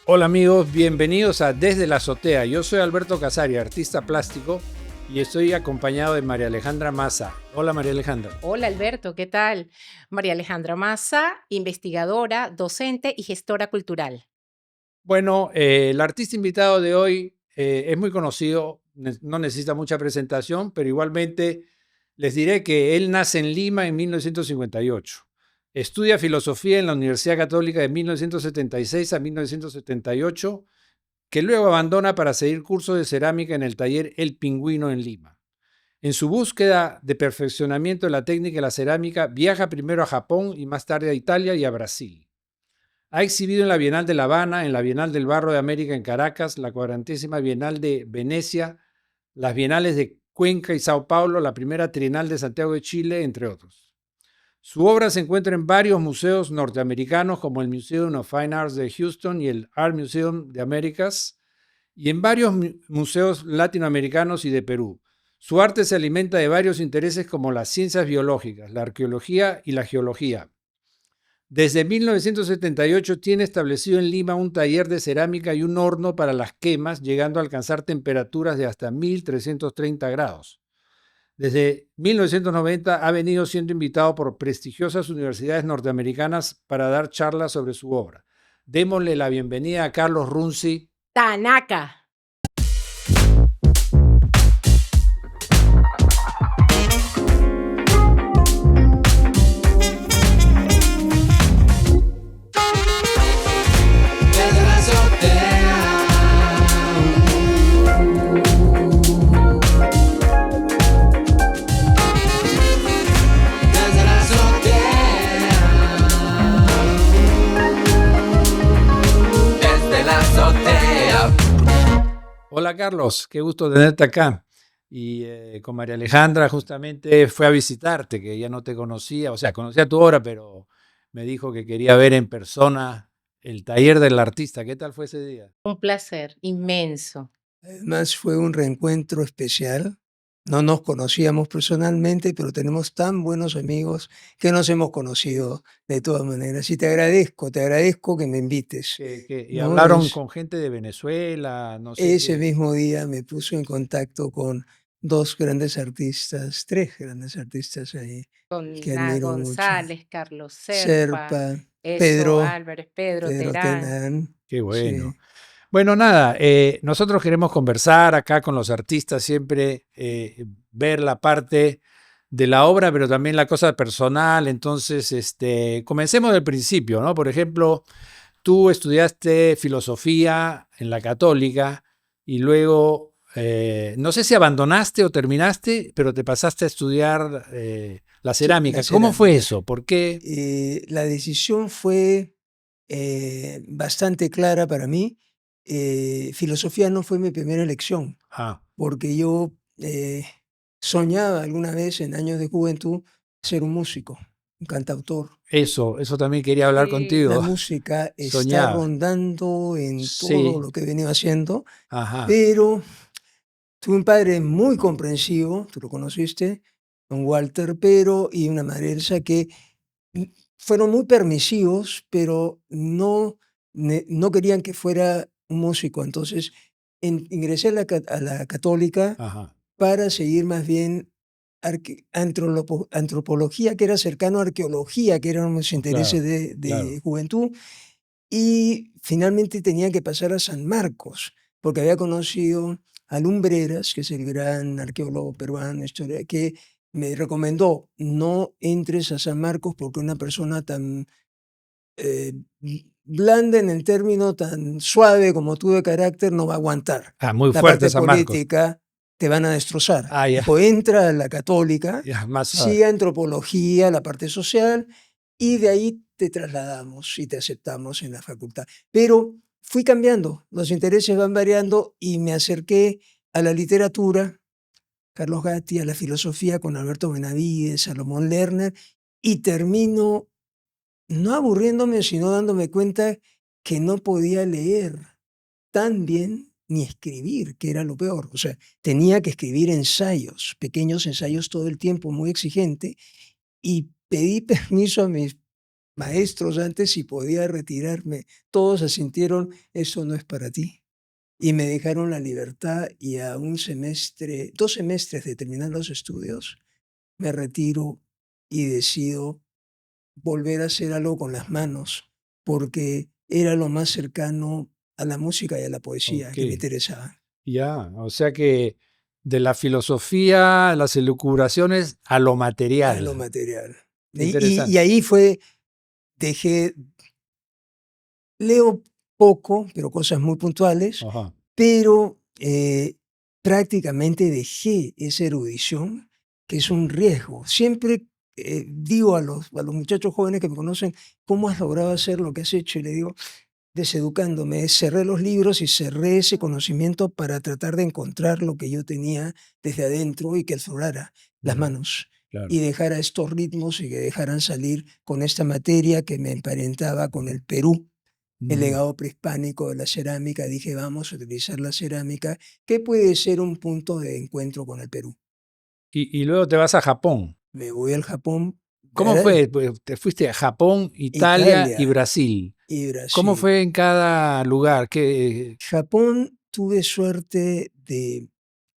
Hola amigos, bienvenidos a Desde la Azotea. Yo soy Alberto Casari, artista plástico, y estoy acompañado de María Alejandra Massa. Hola María Alejandra. Hola Alberto, ¿qué tal? María Alejandra Massa, investigadora, docente y gestora cultural. Bueno, el artista invitado de hoy es muy conocido, no necesita mucha presentación, pero igualmente les diré que él nace en Lima en 1958. Estudia filosofía en la Universidad Católica de 1976 a 1978, que luego abandona para seguir cursos de cerámica en el taller El Pingüino en Lima. En su búsqueda de perfeccionamiento de la técnica de la cerámica, viaja primero a Japón y más tarde a Italia y a Brasil. Ha exhibido en la Bienal de La Habana, en la Bienal del Barro de América en Caracas, la 40ª Bienal de Venecia, las Bienales de Cuenca y Sao Paulo, la primera Trienal de Santiago de Chile, entre otros. Su obra se encuentra en varios museos norteamericanos como el Museum of Fine Arts de Houston y el Art Museum de Américas, y en varios museos latinoamericanos y de Perú. Su arte se alimenta de varios intereses como las ciencias biológicas, la arqueología y la geología. Desde 1978 tiene establecido en Lima un taller de cerámica y un horno para las quemas, llegando a alcanzar temperaturas de hasta 1330 grados. Desde 1990 ha venido siendo invitado por prestigiosas universidades norteamericanas para dar charlas sobre su obra. Démosle la bienvenida a Carlos Runzi. Tanaka. Desde la azotea. Desde la azotea. Desde la azotea. Hola Carlos, qué gusto tenerte acá. Y con María Alejandra justamente fue a visitarte, que ya no te conocía, o sea, conocía tu obra, pero me dijo que quería ver en persona el taller del artista. ¿Qué tal fue ese día? Un placer inmenso. Además fue un reencuentro especial. No nos conocíamos personalmente, pero tenemos tan buenos amigos que nos hemos conocido de todas maneras. Y te agradezco que me invites. Y ¿No? hablaron con gente de Venezuela, no sé Ese qué. mismo día me puso en contacto con dos grandes artistas, tres grandes artistas ahí Con que Nas admiro mucho. González, Carlos Serpa, Serpa, eso, Pedro, Álvarez, Pedro Pedro Terán. Tenán. Qué Sí. bueno. Bueno, nada, nosotros queremos conversar acá con los artistas, siempre ver la parte de la obra, pero también la cosa personal. Entonces, comencemos del principio, ¿no? Por ejemplo, tú estudiaste filosofía en la Católica y luego, no sé si abandonaste o terminaste, pero te pasaste a estudiar la Sí, la cerámica. ¿Cómo fue cerámica. eso? ¿Por qué? La decisión fue bastante clara para mí. Filosofía no fue mi primera elección, Ah, porque yo soñaba alguna vez en años de juventud ser un músico, un cantautor. eso también quería hablar La contigo. música está Soñaba. rondando en todo Sí, lo que he venido haciendo, ajá, pero tuve un padre muy comprensivo, tú lo conociste, don Walter, pero y una madre Elsa que Mm, fueron muy permisivos, pero no querían que fuera un músico. Entonces, ingresé a la católica ajá, para seguir más bien antropología, que era cercano a arqueología, que eran mis intereses claro, de claro. juventud. Y finalmente tenía que pasar a San Marcos, porque había conocido a Lumbreras, que es el gran arqueólogo peruano, que me recomendó: no entres a San Marcos porque una persona tan blanda en el término, tan suave como tú de carácter, no va a aguantar. Ah, muy La fuerte parte San Marcos. política te van a destrozar. Ah, ya, Dijo: entra a la católica, ya, más suave. sigue antropología, la parte social, y de ahí te trasladamos y te aceptamos en la facultad. Pero fui cambiando, los intereses van variando y me acerqué a la literatura, Carlos Gatti, a la filosofía con Alberto Benavides, Salomón Lerner, y termino no aburriéndome, sino dándome cuenta que no podía leer tan bien ni escribir, que era lo peor. O sea, tenía que escribir ensayos, pequeños ensayos todo el tiempo, muy exigente, y pedí permiso a mis maestros antes y podía retirarme. Todos asintieron, eso no es para ti. Y me dejaron la libertad y a 2 semestres de terminar los estudios, me retiro y decido volver a hacer algo con las manos, porque era lo más cercano a la música y a la poesía que me Ok. interesaba. Ya, o sea que de la filosofía, las elucubraciones a lo A lo material. material. Qué Y interesante. ahí fue, leo poco, pero cosas muy puntuales, Ajá. pero prácticamente dejé esa erudición, que es un riesgo. Siempre digo a los muchachos jóvenes que me conocen, ¿cómo has logrado hacer lo que has hecho? Y le digo, deseducándome, cerré los libros y cerré ese conocimiento para tratar de encontrar lo que yo tenía desde adentro y que aflorara las Ujú, manos claro. y dejara estos ritmos y que dejaran salir con esta materia que me emparentaba con el Perú, el Ujú. legado prehispánico de la cerámica. Dije, vamos a utilizar la cerámica, que puede ser un punto de encuentro con el Perú. Y luego te vas a Japón. Me voy al Japón, ¿Cómo fue? Pues, te fuiste a Japón, Italia y Italia Brasil. y ¿Cómo Brasil. fue en cada lugar? Japón tuve suerte de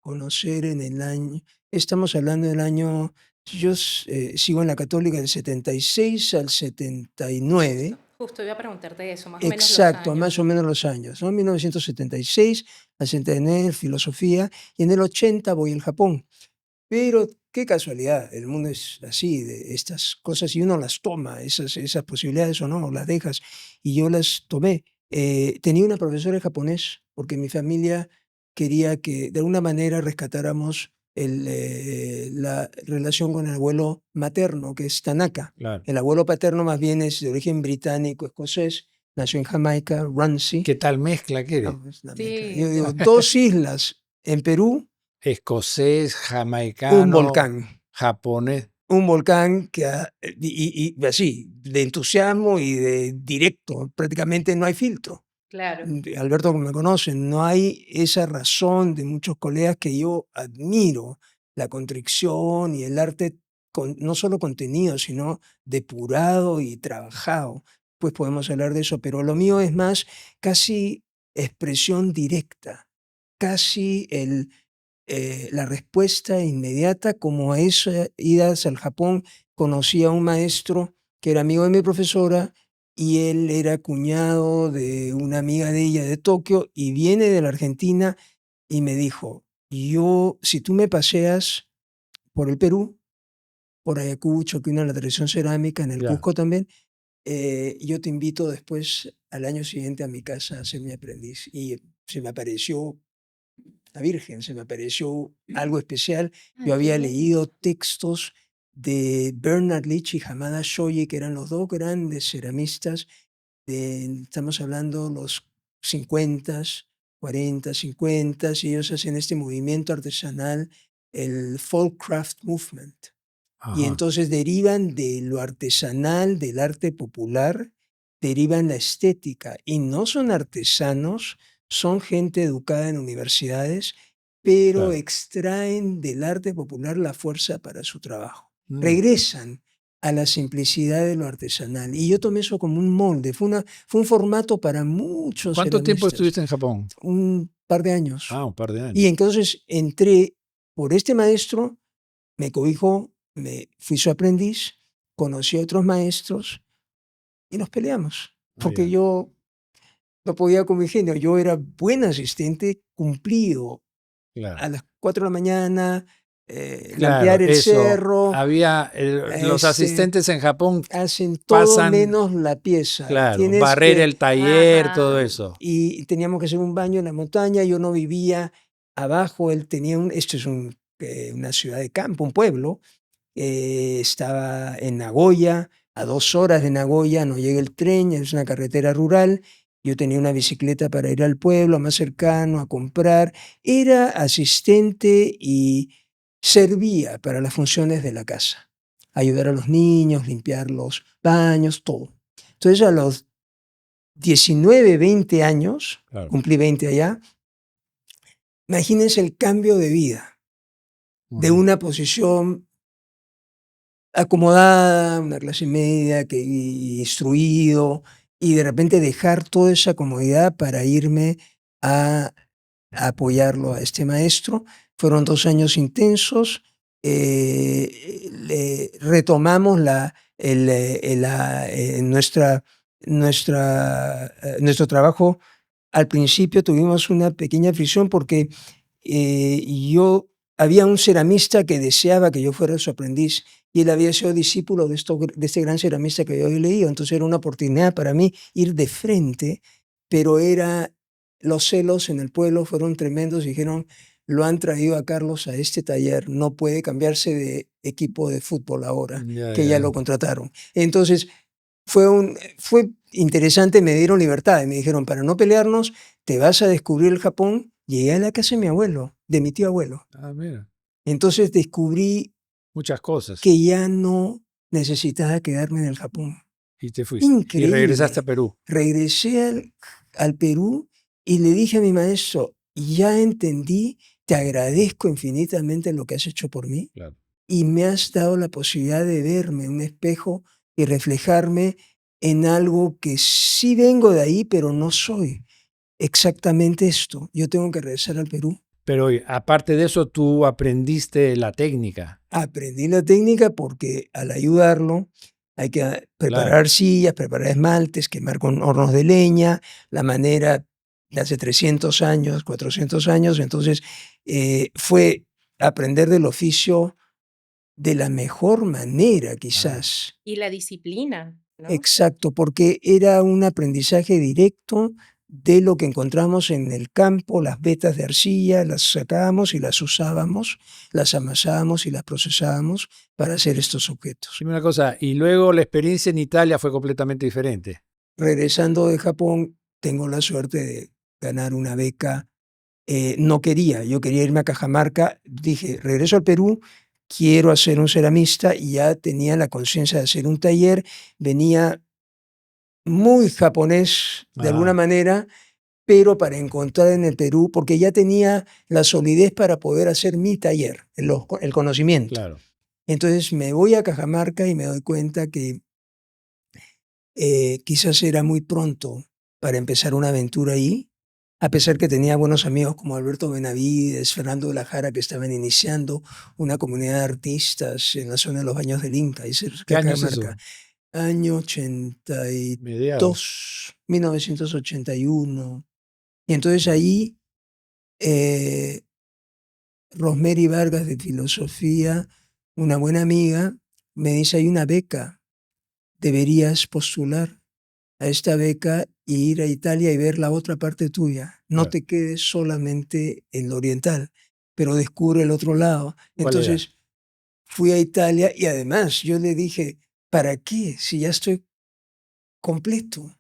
conocer en el año, estamos hablando del año, yo sigo en la Católica del 76 al 79, Justo iba a preguntarte eso, más o menos los exacto, años. más o menos los años, ¿no? 1976 al 79, filosofía, y en el 80 voy al Japón. Pero qué casualidad, el mundo es así, de estas cosas, y uno las toma, esas posibilidades o no, las dejas, y yo las tomé. Tenía una profesora de japonés, porque mi familia quería que de alguna manera rescatáramos la relación con el abuelo materno, que es Tanaka. Claro. El abuelo paterno más bien es de origen británico-escocés, nació en Jamaica, Runcie. ¿Qué tal mezcla que eres? No, es una mezcla. Sí, Yo digo, 2 islas en Perú, Escocés, un jamaicano, volcán. japonés. Un volcán que y así, de entusiasmo y de directo, prácticamente no hay filtro. claro. Alberto, como me conocen, no hay esa razón de muchos colegas que yo admiro, la contrición y el arte, no solo contenido, sino depurado y trabajado. Pues podemos hablar de eso, pero lo mío es más casi expresión directa, casi la respuesta inmediata, como a esas idas al Japón. Conocí a un maestro que era amigo de mi profesora y él era cuñado de una amiga de ella de Tokio y viene de la Argentina y me dijo, si tú me paseas por el Perú, por Ayacucho, que una la tradición cerámica, en el Ya. Cusco también, yo te invito después al año siguiente a mi casa a ser mi aprendiz. Y se me apareció la Virgen, se me apareció algo especial. Ay, Yo qué había bien. leído textos de Bernard Leach y Hamada Shoji, que eran los 2 grandes ceramistas, estamos hablando los 50, 40, 50, y ellos hacen este movimiento artesanal, el folk craft movement. Y Ajá. entonces derivan de lo artesanal, del arte popular, derivan la estética. Y no son artesanos, son gente educada en universidades, pero Claro. extraen del arte popular la fuerza para su trabajo. Mm. Regresan a la simplicidad de lo artesanal. Y yo tomé eso como un molde, fue un formato para muchos ¿Cuánto tiempo ceramistas. estuviste en Japón? Un par de años. Ah, un par de Y años. entonces entré por este maestro, me cobijó, fui su aprendiz, conocí a otros maestros y nos peleamos. Ah, Porque ya. yo no podía con mi genio. Yo era buen asistente, cumplido. Claro. A las 4 de la mañana, Claro, lampear el eso. cerro, Había los asistentes en Japón hacen todo pasan, menos la pieza. claro, Tienes barrer que, el taller, Ajá. todo eso. y teníamos que hacer un baño en la montaña. Yo no vivía abajo, él tenía esto es una ciudad de campo, un pueblo. Estaba en Nagoya, a 2 horas de Nagoya no llega el tren, es una carretera rural. Yo tenía una bicicleta para ir al pueblo más cercano a comprar. Era asistente y servía para las funciones de la casa. Ayudar a los niños, limpiar los baños, todo. Entonces a los 19, 20 años, Claro. cumplí 20 allá, imagínense el cambio de vida, de Ujú. una posición acomodada, una clase media, instruido, y de repente dejar toda esa comodidad para irme a apoyarlo a este maestro. Fueron 2 años intensos. Retomamos nuestro trabajo. Al principio tuvimos una pequeña fricción porque había un ceramista que deseaba que yo fuera su aprendiz y él había sido discípulo de este gran ceramista que yo había leído. Entonces era una oportunidad para mí ir de frente, pero los celos en el pueblo fueron tremendos. Dijeron, lo han traído a Carlos a este taller, no puede cambiarse de equipo de fútbol ahora, que ya lo contrataron. Entonces fue interesante, me dieron libertad y me dijeron, para no pelearnos, te vas a descubrir el Japón. Llegué a la casa de mi abuelo, de mi tío abuelo. Mira. Entonces descubrí muchas cosas. Que ya no necesitaba quedarme en el Japón. Y te fuiste. Increíble. Y regresaste a Perú. Regresé al Perú y le dije a mi maestro, ya entendí, te agradezco infinitamente lo que has hecho por mí. Claro. Y me has dado la posibilidad de verme en un espejo y reflejarme en algo que sí vengo de ahí, pero no soy exactamente esto. Yo tengo que regresar al Perú. Pero aparte de eso, tú aprendiste la técnica. Aprendí la técnica porque al ayudarlo hay que preparar sillas, preparar esmaltes, quemar con hornos de leña, la manera de hace 300 años, 400 años. Entonces fue aprender del oficio de la mejor manera, quizás. Y la disciplina, ¿no? Exacto, porque era un aprendizaje directo de lo que encontramos en el campo. Las vetas de arcilla las sacábamos y las usábamos, las amasábamos y las procesábamos para hacer estos objetos. Dime una cosa, y luego la experiencia en Italia fue completamente diferente. Regresando de Japón, tengo la suerte de ganar una beca. Yo quería irme a Cajamarca. Dije, regreso al Perú, quiero hacer un ceramista, y ya tenía la conciencia de hacer un taller. Venía muy japonés de alguna manera, pero para encontrar en el Perú, porque ya tenía la solidez para poder hacer mi taller, el conocimiento. Claro. Entonces me voy a Cajamarca y me doy cuenta que quizás era muy pronto para empezar una aventura ahí, a pesar que tenía buenos amigos como Alberto Benavides, Fernando de la Jara, que estaban iniciando una comunidad de artistas en la zona de los Baños del Inca. ¿Qué año es eso? Año 82, Mediados. 1981. Y entonces ahí Rosemary Vargas de Filosofía, una buena amiga, me dice, hay una beca, deberías postular a esta beca e ir a Italia y ver la otra parte tuya. No te quedes solamente en lo oriental, pero descubre el otro lado. Entonces fui a Italia y además yo le dije, ¿para qué? Si ya estoy completo.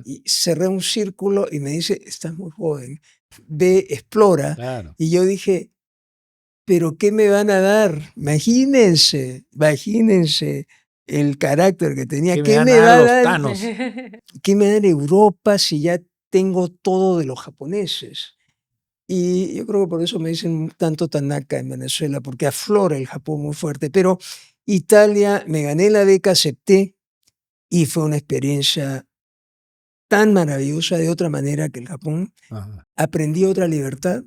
Y cerré un círculo y me dice, estás muy joven, ve, explora. Claro. Y yo dije, ¿pero qué me van a dar? Imagínense el carácter que tenía. ¿Qué me va a dar? ¿Qué me da en Europa si ya tengo todo de los japoneses? Y yo creo que por eso me dicen tanto Tanaka en Venezuela, porque aflora el Japón muy fuerte. Pero Italia, me gané la beca, acepté, y fue una experiencia tan maravillosa, de otra manera que el Japón. Aprendí otra libertad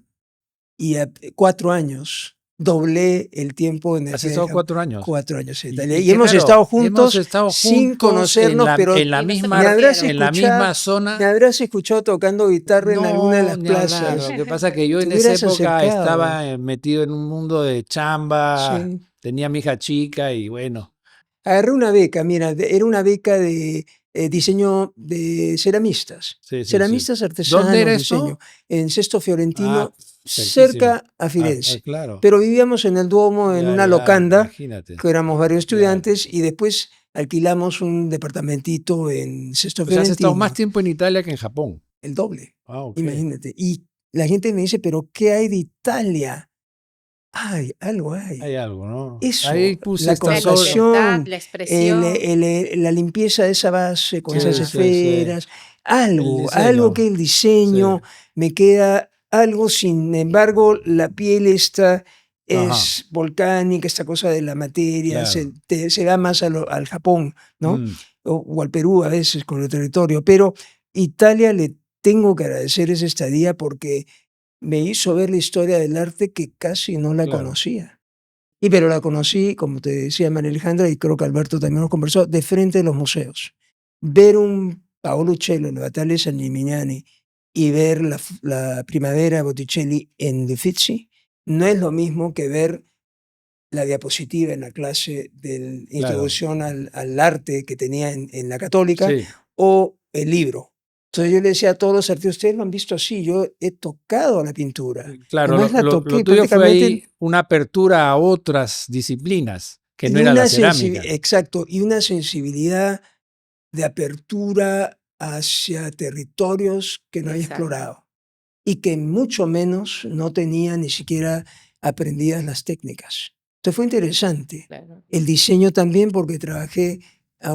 y 4 años doblé el tiempo en el. ¿Has estado 4 años? 4 años en Italia. Y hemos estado juntos sin conocernos, pero en la misma zona. Me habrás escuchado tocando guitarra en alguna de las plazas. Lo que pasa es que yo en esa época estaba metido en un mundo de chamba, tenía mi hija chica y bueno. Agarré una beca, mira, era una beca de diseño de ceramistas. Ceramistas artesanos. ¿Dónde era diseño. eso? En Sesto Fiorentino, cerca a Firenze. Claro. Pero vivíamos en el Duomo, en una locanda, imagínate. que éramos varios estudiantes, y después alquilamos un departamentito en Sesto Fiorentino. Has estado más tiempo en Italia que en Japón. El doble, Okay. imagínate. Y la gente me dice, ¿pero qué hay de Italia? Hay algo. Hay algo, ¿no? Eso, ahí puse la construcción, la expresión. la limpieza de esa base con esas esferas, algo que el diseño me queda algo. Sin embargo, la piel está es volcánica, esta cosa de la materia, Claro. se da más al Japón, ¿no? Mm, O al Perú a veces con el territorio, pero Italia le tengo que agradecer esa estadía porque me hizo ver la historia del arte que casi no la claro. conocía. Pero la conocí, como te decía María Alejandra, y creo que Alberto también nos conversó, de frente a los museos. Ver un Paolo Uccello en la Batalla de San Gimignani y ver la Primavera de Botticelli en Uffizi no es lo mismo que ver la diapositiva en la clase de Claro. introducción al arte que tenía en la Católica Sí. o el libro. Entonces yo le decía a todos los artistas, ustedes lo han visto así, yo he tocado la pintura. Claro, Además la lo toqué tuyo fue prácticamente ahí una apertura a otras disciplinas que y no era la una cerámica. exacto, y una sensibilidad de apertura hacia territorios que no había Exacto. explorado y que mucho menos no tenía ni siquiera aprendidas las técnicas. Entonces fue interesante. Claro. El diseño también, porque trabajé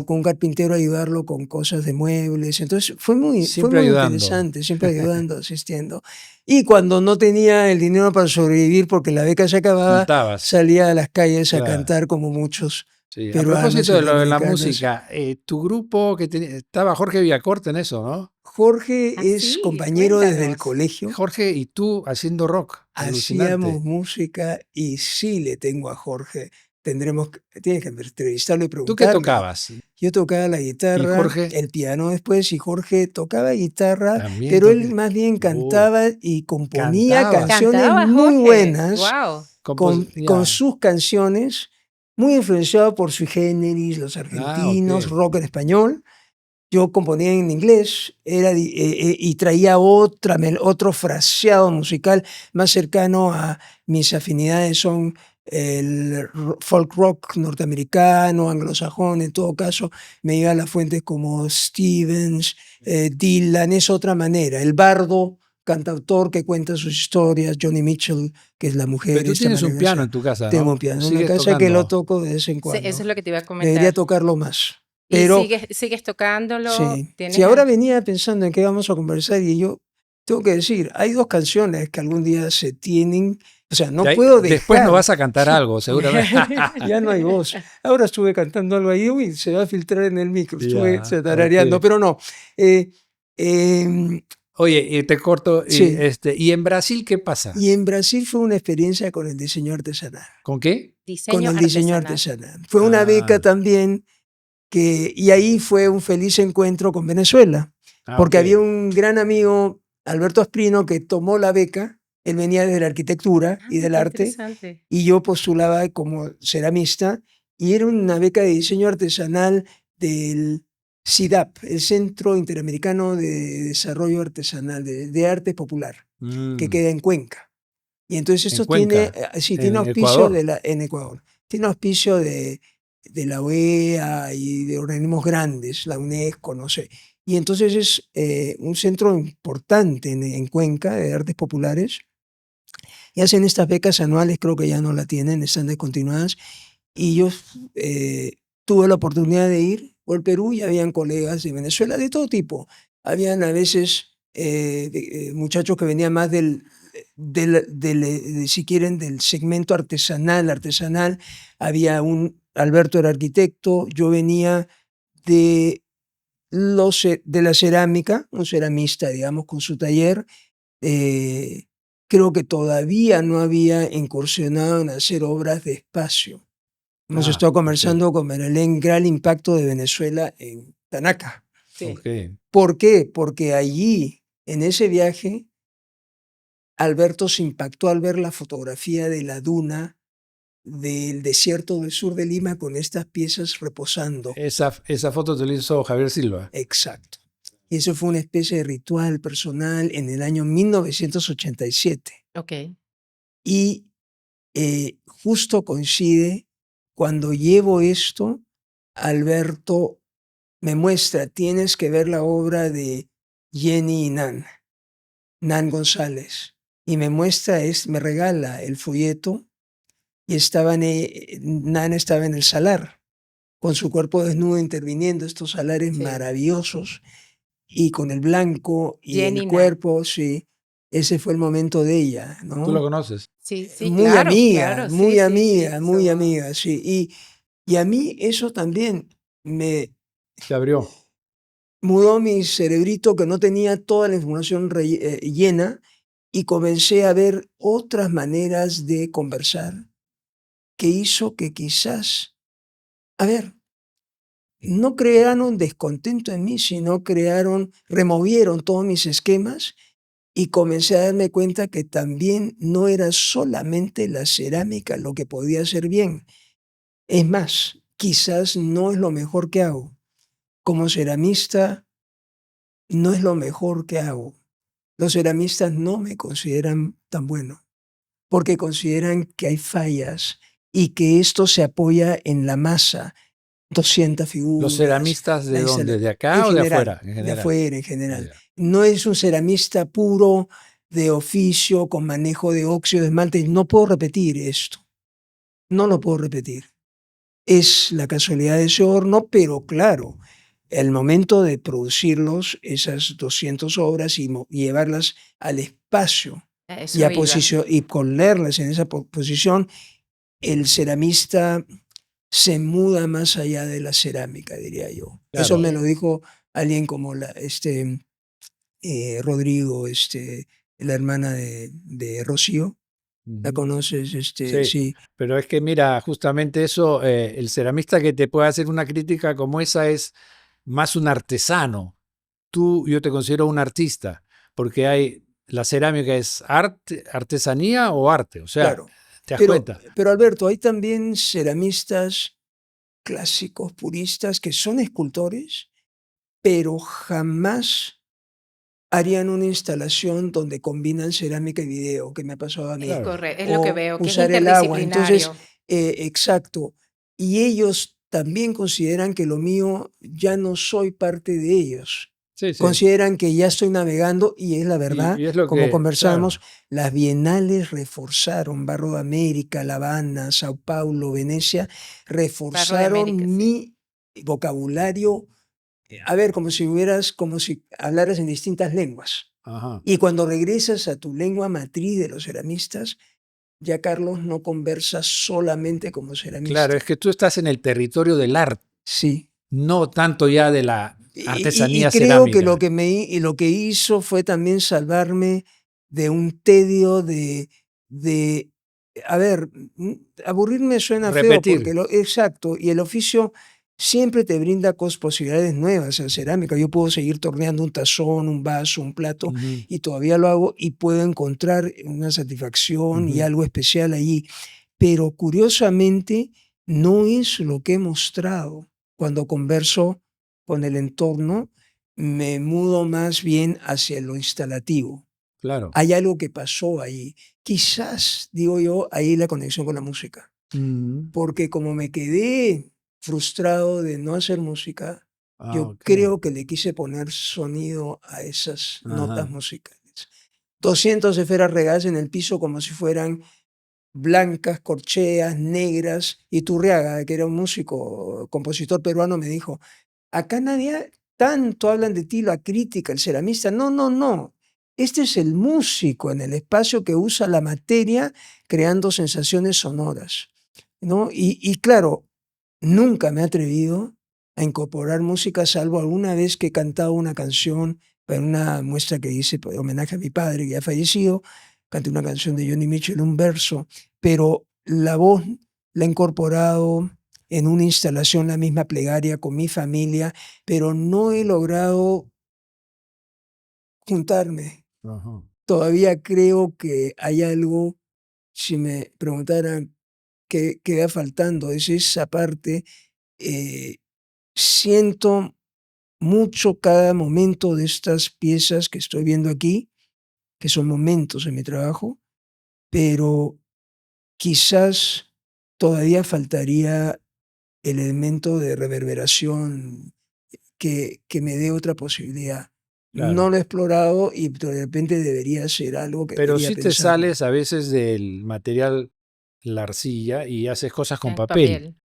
con un carpintero a ayudarlo con cosas de muebles. Entonces fue muy Siempre ayudando. interesante, siempre ayudando, asistiendo. Y cuando no tenía el dinero para sobrevivir porque la beca se acababa, Cantabas. salía a las calles a Claro. cantar como muchos Sí. A peruanos propósito y de lo de la latinoamericanos. música, tu grupo que estaba Jorge Villacorta en eso, ¿no? Jorge Ah, es sí, compañero desde el cuéntanos. colegio. Jorge y tú haciendo rock. Alucinante. Hacíamos música y sí le tengo a Jorge. Tienes que entrevistarlo y ¿Tú qué preguntarle. tocabas? Yo tocaba la guitarra, Jorge? el piano después, y Jorge tocaba guitarra, También pero él toqué. más bien Uy. cantaba y componía Cantaba. canciones Cantaba muy Jorge. buenas Wow. con Ya. sus canciones, muy influenciado por Sui Generis, los argentinos, ok. rock en español. Yo componía en inglés y traía otro fraseado musical más cercano a mis afinidades, son el folk rock norteamericano, anglosajón, en todo caso me iba a las fuentes como Stevens, Dylan, es otra manera. El bardo, cantautor que cuenta sus historias, Johnny Mitchell, que es la mujer. Pero tú esta tienes un maravillosa. piano en tu casa, Tengo ¿no? un piano en la ¿Sigues casa que lo tocando? toco de vez en Sí, cuando. eso es lo que te iba a Debería comentar. tocarlo más. ¿Y Pero sigues tocándolo? sí, ¿Tienes sí, ahora al- venía pensando en qué vamos a conversar y yo tengo que decir, hay dos canciones que algún día se tienen, o sea, no De ahí- puedo dejar. Después nos vas a cantar algo, seguramente. Ya no hay voz. Ahora estuve cantando algo ahí, uy, se va a filtrar en el micro, estuve Ya, tarareando, ok. pero no. Em, Oye, y te corto. Sí. ¿Y en Brasil qué pasa? y en Brasil fue una experiencia con el diseño artesanal. ¿Con qué? Diseño Con el diseño artesanal. artesanal. Fue una beca Ah. también y ahí fue un feliz encuentro con Venezuela. Porque ok. había un gran amigo, Alberto Asprino, que tomó la beca. Él venía desde la arquitectura y del qué arte, interesante. y yo postulaba como ceramista, y era una beca de diseño artesanal del CIDAP, el Centro Interamericano de Desarrollo Artesanal, de Arte Popular, que Mm. queda en Cuenca. Y entonces ¿En esto tiene, Cuenca? sí, ¿En tiene auspicio Ecuador? en Ecuador. Tiene auspicio de la OEA y de organismos grandes, la UNESCO, no sé. Y entonces es un centro importante en Cuenca de artes populares. Y hacen estas becas anuales, creo que ya no la tienen, están descontinuadas. Y yo tuve la oportunidad de ir por Perú y habían colegas de Venezuela de todo tipo. Habían a veces muchachos que venían más si quieren, del segmento artesanal. Había Alberto era arquitecto, yo venía de la cerámica, un ceramista, digamos, con su taller. Creo que todavía no había incursionado en hacer obras de espacio. Hemos estado ok. conversando con Marilén, gran impacto de Venezuela en Tanaca. Sí. Ok. ¿Por qué? Porque allí, en ese viaje, Alberto se impactó al ver la fotografía de la duna del desierto del sur de Lima con estas piezas reposando. Esa foto te la hizo Javier Silva. Exacto. Y eso fue una especie de ritual personal en el año 1987. Ok. Y justo coincide cuando llevo esto, Alberto me muestra, tienes que ver la obra de Jenny y Nan González. Y me me regala el folleto y Nan estaba en el salar, con su cuerpo desnudo interviniendo, estos salares Sí. maravillosos, y con el blanco y Jenny el Nan. cuerpo, sí. ese fue el momento de ella, ¿Tú lo ¿no? conoces? Sí, sí, Muy claro, amiga, claro, sí, muy sí, sí. amiga, muy Eso. amiga, sí. Y a mí eso también me Te abrió. mudó mi cerebrito que no tenía toda la información llena y comencé a ver otras maneras de conversar que hizo que quizás, a ver, no crearon descontento en mí, sino removieron todos mis esquemas y comencé a darme cuenta que también no era solamente la cerámica lo que podía hacer bien. Es más, quizás no es lo mejor que hago. Como ceramista, no es lo mejor que hago. Los ceramistas no me consideran tan bueno, porque consideran que hay fallas y que esto se apoya en la masa, 200 ¿Los figuras, ceramistas de la dónde? ¿De en acá o de general, afuera? En de general. afuera en Ah, general. ya. No es un ceramista puro de oficio con manejo de óxido de esmalte. No puedo repetir esto, no lo puedo repetir. Es la casualidad de ese horno, pero claro, el momento de producirlos, esas 200 obras y llevarlas al espacio A y, eso iba. y ponerlas en esa posición, el ceramista se muda más allá de la cerámica, diría yo. Eso Claro. me lo Sí. dijo alguien como Rodrigo, la hermana de Rocío. ¿La Ujú. conoces? Sí, Sí, pero es que mira, justamente eso, el ceramista que te puede hacer una crítica como esa es más un artesano. Yo te considero un artista, porque la cerámica es arte, artesanía o arte, o sea, claro. ¿te das cuenta? Pero Alberto, hay también ceramistas clásicos, puristas, que son escultores, pero jamás harían una instalación donde combinan cerámica y video, que me ha pasado a Es mí, Claro. correcto, es lo que o veo, que es usar el agua. Entonces, interdisciplinario. exacto. Y ellos también consideran que lo mío ya no soy parte de ellos. Sí, sí. Consideran que ya estoy navegando y es la verdad, Y es lo como que, conversamos, claro. las bienales reforzaron, Barro de América, La Habana, Sao Paulo, Venecia, Barro de América, reforzaron sí. mi vocabulario, a ver, como si hablaras en distintas lenguas. Ajá. Y cuando regresas a tu lengua matriz de los ceramistas, ya Carlos no conversa solamente como Claro, es ceramista. que tú estás en el territorio del arte, Sí. no tanto ya de la Y artesanía creo que lo cerámica. que, lo que hizo fue también salvarme de un tedio de a ver, aburrirme suena feo Repetir. porque exacto, y el oficio siempre te brinda posibilidades nuevas en cerámica. Yo puedo seguir torneando un tazón, un vaso, un plato, Ujú, y todavía lo hago y puedo encontrar una satisfacción y ujú. algo especial allí. Pero curiosamente no es lo que he mostrado cuando converso con el entorno, me mudo más bien hacia lo instalativo. Claro. Hay algo que pasó ahí. Quizás, digo yo, ahí la conexión con la música. Mm. Porque como me quedé frustrado de no hacer música, Ah, yo ok. creo que le quise poner sonido a esas notas Ajá. musicales. 200 esferas regadas en el piso como si fueran blancas, corcheas, negras. Y Turriaga, que era un músico, compositor peruano, me dijo, acá nadie tanto hablan de ti, la crítica, el ceramista. No, no, no. Este es el músico en el espacio que usa la materia creando sensaciones sonoras, ¿no? Y claro, nunca me he atrevido a incorporar música, salvo alguna vez que he cantado una canción para una muestra que hice por homenaje a mi padre, que ya ha fallecido. Canté una canción de Johnny Mitchell, un verso, pero la voz la he incorporado en una instalación, la misma plegaria con mi familia, pero no he logrado juntarme. Ajá. Todavía creo que hay algo, si me preguntaran qué queda faltando, es esa parte. eh, Siento mucho cada momento de estas piezas que estoy viendo aquí, que son momentos en mi trabajo, pero quizás todavía faltaría el elemento de reverberación que me dé otra posibilidad. No Claro. lo he explorado y de repente debería ser algo que Pero debería sí te pensarlo. sales a veces del material, la arcilla, y haces cosas con En papel. papel.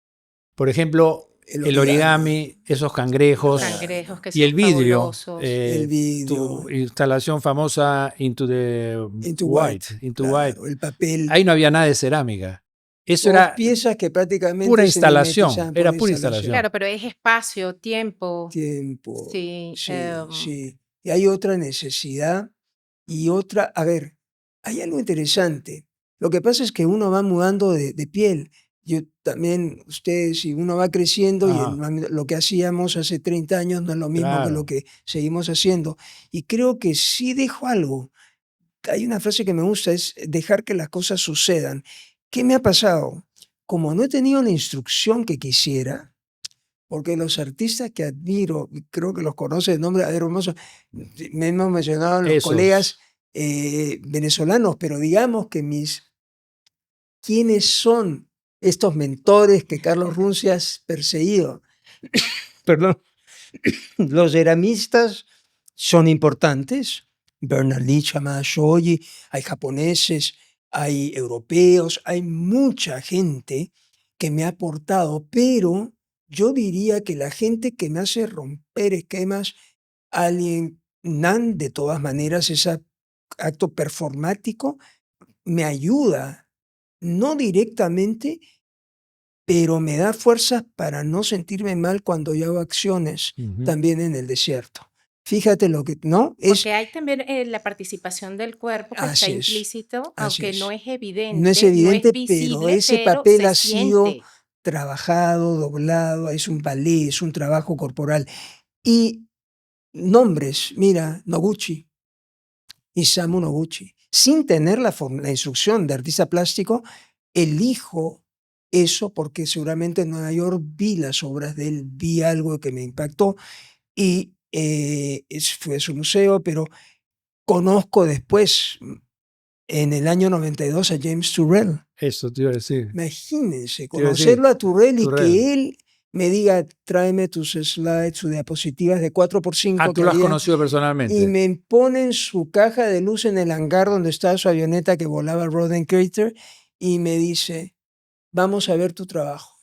Por ejemplo, el origami, esos cangrejos Cangrejos que y el son vidrio. fabulosos. el vidrio, Tu instalación famosa Into the Into White. White, Into claro, White. el papel. Ahí no había nada de cerámica. Eso Todas era piezas que prácticamente pura se instalación, mimetizaban, era pura pura instalación. instalación. Claro, pero es espacio, tiempo. Tiempo. Sí, Sí, sí. Y hay otra necesidad y otra. A ver, hay algo interesante. Lo que pasa es que uno va mudando de piel. Yo también, ustedes, si uno va creciendo y Ajá, lo que hacíamos hace 30 años no es lo mismo que lo claro. que seguimos haciendo. Y creo que sí dejo algo. Hay una frase que me gusta, es dejar que las cosas sucedan. ¿Qué me ha pasado? Como no he tenido la instrucción que quisiera, porque los artistas que admiro, creo que los conoce de nombre, a ver, hermoso, me hemos mencionado los Esos. colegas venezolanos, pero digamos que ¿quiénes son estos mentores que Carlos Runcia ha perseguido? Perdón. Los ceramistas son importantes. Bernard Lee, Amada Shoji, hay japoneses, hay europeos, hay mucha gente que me ha aportado, pero yo diría que la gente que me hace romper esquemas, alguien, Nan, de todas maneras, ese acto performático, me ayuda, no directamente, pero me da fuerzas para no sentirme mal cuando yo hago acciones Ujú. también en el desierto. Fíjate lo que, ¿no? Es, Porque hay también la participación del cuerpo que está así es, implícito, así aunque no es. es evidente, No es no es evidente, pero visible, ese pero papel se ha sido siente. trabajado, doblado, es un ballet, es un trabajo corporal. Y nombres, mira, Noguchi, Isamu Noguchi, sin tener la instrucción de artista plástico, elijo eso porque seguramente en Nueva York vi las obras de él, vi algo que me impactó y fui a su museo, pero conozco después, en el año 92, a James Turrell. Eso te iba a decir. Imagínense, Te iba a decir, conocerlo a Turrell y Turrell. que él me diga, tráeme tus slides, sus diapositivas de 4x5 Ah, que tú lo has había, conocido y personalmente. me ponen su caja de luz en el hangar donde estaba su avioneta que volaba Rodenkircher y me dice, vamos a ver tu trabajo.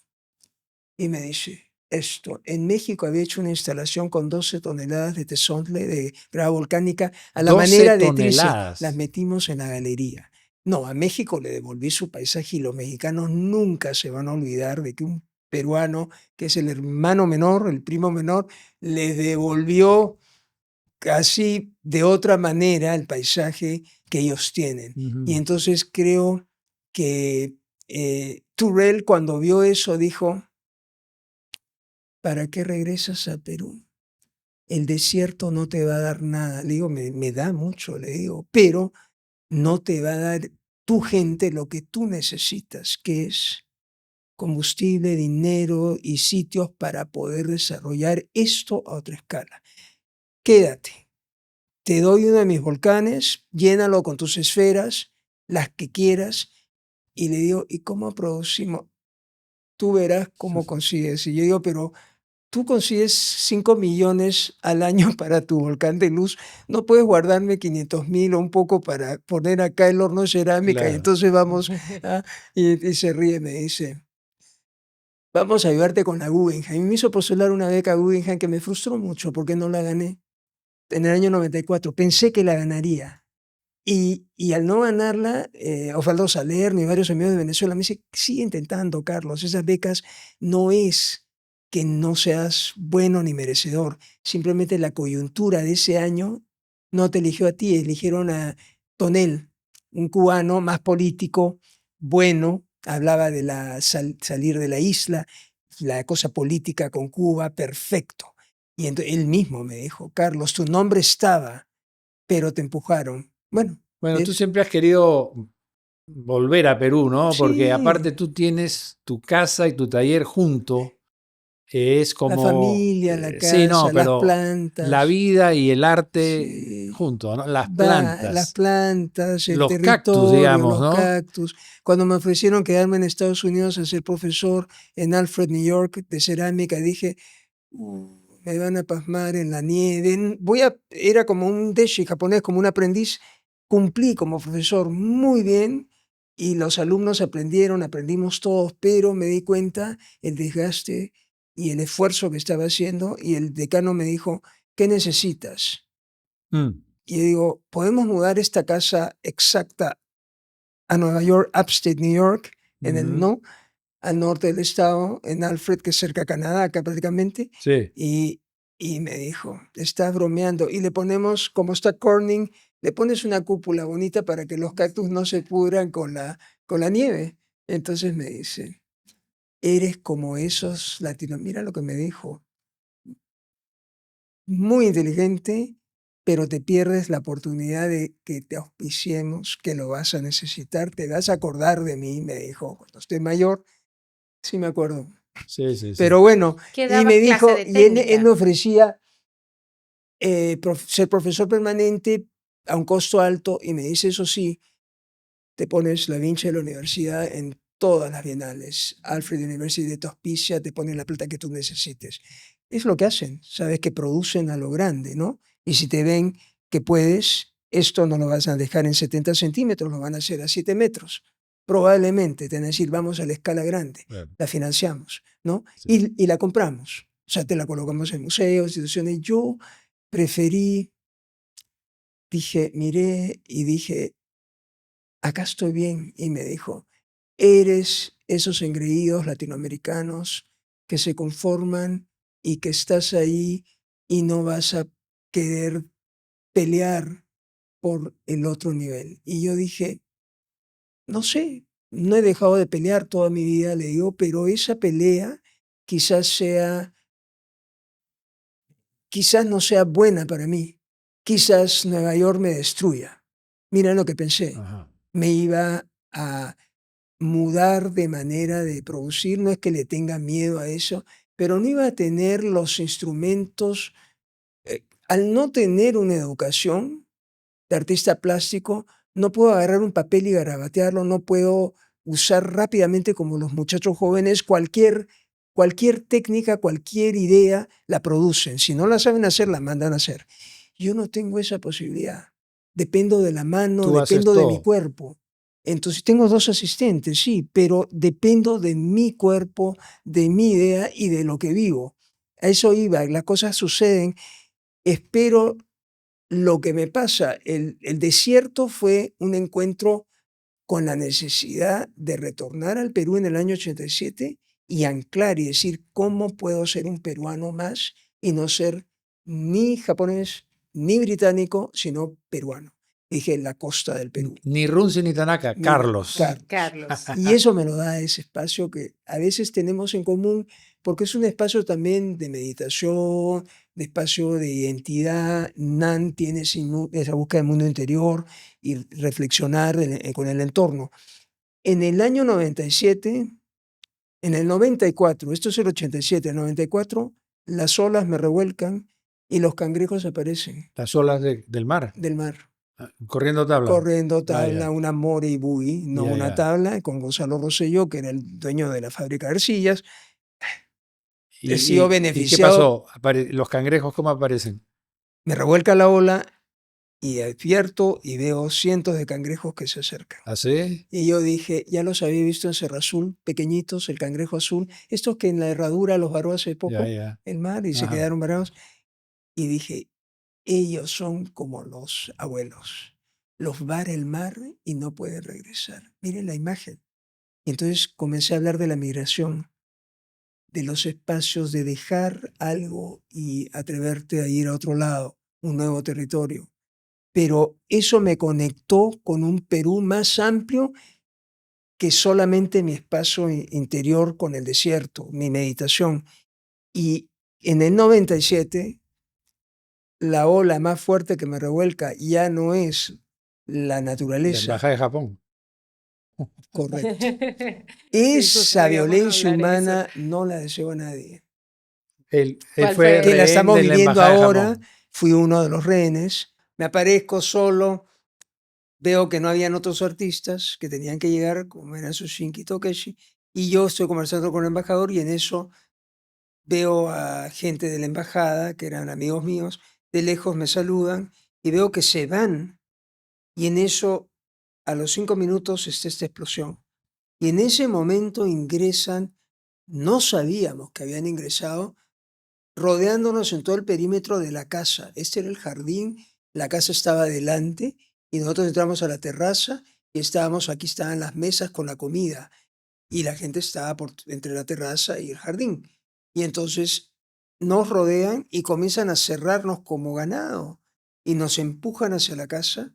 Y me dice, esto, en México había hecho una instalación con 12 toneladas de tezontle, de grava volcánica, a la 12 manera de Thyssen. toneladas. Las metimos en la galería. No, a México le devolví su paisaje y los mexicanos nunca se van a olvidar de que un peruano, que es el hermano menor, el primo menor, les devolvió casi de otra manera el paisaje que ellos tienen. Y Ujú. entonces creo que Turrell, cuando vio eso, dijo, ¿para qué regresas a Perú? El desierto no te va a dar nada. Le digo, me da mucho, le digo, pero no te va a dar tu gente lo que tú necesitas, que es combustible, dinero y sitios para poder desarrollar esto a otra escala. Quédate. Te doy uno de mis volcanes, llénalo con tus esferas, las que quieras, y le digo, ¿y cómo producimos? Tú verás cómo consigues. Y yo digo, pero tú consigues 5 millones al año para tu volcán de luz, no puedes guardarme 500,000 o un poco para poner acá el horno de cerámica y Claro. entonces vamos, y se ríe, me dice, vamos a ayudarte con la Guggenheim. Me hizo postular una beca Guggenheim que me frustró mucho porque no la gané en el año 94. Pensé que la ganaría. Y al no ganarla, Osvaldo Salerno y varios amigos de Venezuela me dicen, sigue intentando, Carlos, esas becas no es que no seas bueno ni merecedor, simplemente la coyuntura de ese año no te eligió a ti, eligieron a Tonel, un cubano más político, bueno, hablaba de salir de la isla, la cosa política con Cuba, perfecto. Y él mismo me dijo, Carlos, tu nombre estaba, pero te empujaron. Bueno, Bueno, tú siempre has querido volver a Perú, ¿no? Porque aparte sí, tú tienes tu casa y tu taller junto. Es la como... familia, la sí, no, casa, las pero la plantas, vida y el arte sí, junto, ¿no? Las las plantas, plantas, el los cactus, territorio, digamos, los ¿no? cactus. Cuando me ofrecieron quedarme en Estados Unidos a ser profesor en Alfred, New York, de cerámica, dije, me van a pasmar en la nieve. Era como un deshi japonés, como un aprendiz. Cumplí como profesor muy bien y los alumnos aprendimos todos, pero me di cuenta el desgaste y el esfuerzo que estaba haciendo, y el decano me dijo, ¿qué necesitas? Mm, Y yo digo, ¿podemos mudar esta casa exacta a Nueva York, upstate New York, ujú, no, al norte del estado, en Alfred, que es cerca de Canadá, acá prácticamente? Sí. Y me dijo, estás bromeando. Y le ponemos, como está Corning, le pones una cúpula bonita para que los cactus no se pudran con la nieve. Entonces me dice, eres como esos latinos. Mira lo que me dijo. Muy inteligente, pero te pierdes la oportunidad de que te auspiciemos, que lo vas a necesitar, te vas a acordar de mí, me dijo, cuando esté mayor. Sí me acuerdo. Sí, sí, sí. Pero bueno, Que y daba me clase dijo, de y él me técnica. ofrecía ser profesor permanente a un costo alto, y me dice, eso sí, te pones la vincha de la universidad en todas las bienales. Alfred University te auspicia, te ponen la plata que tú necesites. Es lo que hacen, sabes que producen a lo grande, ¿no? Y si te ven que puedes, esto no lo vas a dejar en 70 centímetros, lo van a hacer a 7 metros. Probablemente te van a decir, vamos a la escala grande, Claro, la financiamos, ¿no? sí. Y la compramos. O sea, te la colocamos en museos, instituciones. Yo preferí, dije, miré y dije, acá estoy bien. Y me dijo, eres esos engreídos latinoamericanos que se conforman y que estás ahí y no vas a querer pelear por el otro nivel. Y yo dije, no sé, no he dejado de pelear toda mi vida, le digo, pero esa pelea quizás quizás no sea buena para mí. Quizás Nueva York me destruya. Mira lo que pensé. Ajá. Me iba a mudar de manera de producir, no es que le tenga miedo a eso, pero no iba a tener los instrumentos. Al no tener una educación de artista plástico, no puedo agarrar un papel y garabatearlo, no puedo usar rápidamente como los muchachos jóvenes cualquier técnica, cualquier idea, la producen. Si no la saben hacer, la mandan a hacer. Yo no tengo esa posibilidad. Dependo de la mano, Tú haces dependo de mi todo. cuerpo. Entonces tengo 2 asistentes, sí, pero dependo de mi cuerpo, de mi idea y de lo que vivo. A eso iba, las cosas suceden. Espero lo que me pasa. El desierto fue un encuentro con la necesidad de retornar al Perú en el año 87 y anclar y decir, ¿cómo puedo ser un peruano más y no ser ni japonés ni británico, sino peruano? Dije, la costa del Perú. Ni Runzi ni Tanaka, Ni Carlos. Carlos. Carlos. Y eso me lo da ese espacio que a veces tenemos en común, porque es un espacio también de meditación, de espacio de identidad. Nan tiene esa búsqueda del mundo interior y reflexionar con el entorno. En el año 97, en el 94, esto es el 87, el 94, las olas me revuelcan y los cangrejos aparecen Las olas del mar. del mar. Corriendo tabla. Corriendo Ah, tabla, ya. una Mori y Bui, no Ya, una ya. tabla, con Gonzalo Rosselló, que era el dueño de la fábrica de arcillas. He ¿Y, sido y qué beneficiado, pasó? ¿Los cangrejos cómo aparecen? me revuelca la ola y despierto y veo cientos de cangrejos que se acercan. ¿Así? Y yo dije, ya los había visto en Cerro Azul, pequeñitos, el cangrejo azul, estos que en la herradura los varó hace poco, Ya, ya. el mar, y se Ajá. quedaron varados. Y dije, ellos son como los abuelos. Los vara el mar y no pueden regresar. Miren la imagen. Y entonces comencé a hablar de la migración, de los espacios de dejar algo y atreverte a ir a otro lado, un nuevo territorio. Pero eso me conectó con un Perú más amplio que solamente mi espacio interior con el desierto, mi meditación. Y en el 97, la ola más fuerte que me revuelca ya no es la La naturaleza, embajada de Japón. correcto. Sí, Esa justo íbamos a violencia hablar eso. humana no la deseo a nadie. Él ¿Cuál fue fue? Que la rehén estamos de la viviendo embajada de ahora, Japón. fui uno de los rehenes, me aparezco solo, veo que no habían otros artistas que tenían que llegar, como eran Sushinki Tokeshi, y yo estoy conversando con el embajador y en eso veo a gente de la embajada, que eran amigos míos, de lejos me saludan y veo que se van, y en eso, a los 5 minutos, está esta explosión. Y en ese momento ingresan No sabíamos que habían ingresado rodeándonos en todo el perímetro de la casa. Este era el jardín, la casa estaba adelante y nosotros entramos a la terraza y aquí estaban las mesas con la comida y la gente estaba entre la terraza y el jardín. Y entonces nos rodean y comienzan a cerrarnos como ganado y nos empujan hacia la casa.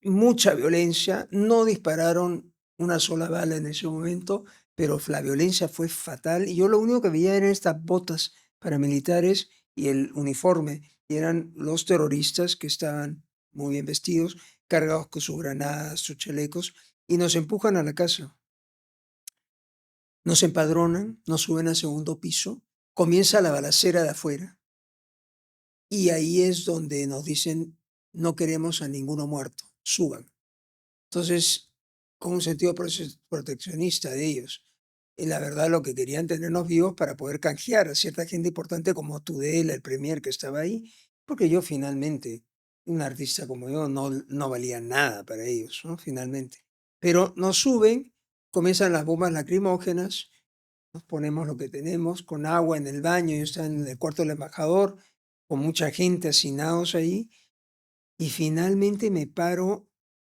Mucha violencia, no dispararon una sola bala en ese momento, pero la violencia fue fatal y yo lo único que veía eran estas botas paramilitares y el uniforme, y eran los terroristas que estaban muy bien vestidos, cargados con sus granadas, sus chalecos, y nos empujan a la casa. Nos empadronan, nos suben al segundo piso, comienza la balacera de afuera, y ahí es donde nos dicen, no queremos a ninguno muerto, suban. Entonces, con un sentido proteccionista de ellos. Y la verdad, lo que querían tenernos vivos para poder canjear a cierta gente importante como Tudela, el premier que estaba ahí, porque yo finalmente, un artista como yo, no valía nada para ellos, ¿no? Finalmente. Pero nos suben, comienzan las bombas lacrimógenas, nos ponemos lo que tenemos, con agua en el baño, yo estaba en el cuarto del embajador, con mucha gente hacinados ahí, y finalmente me paro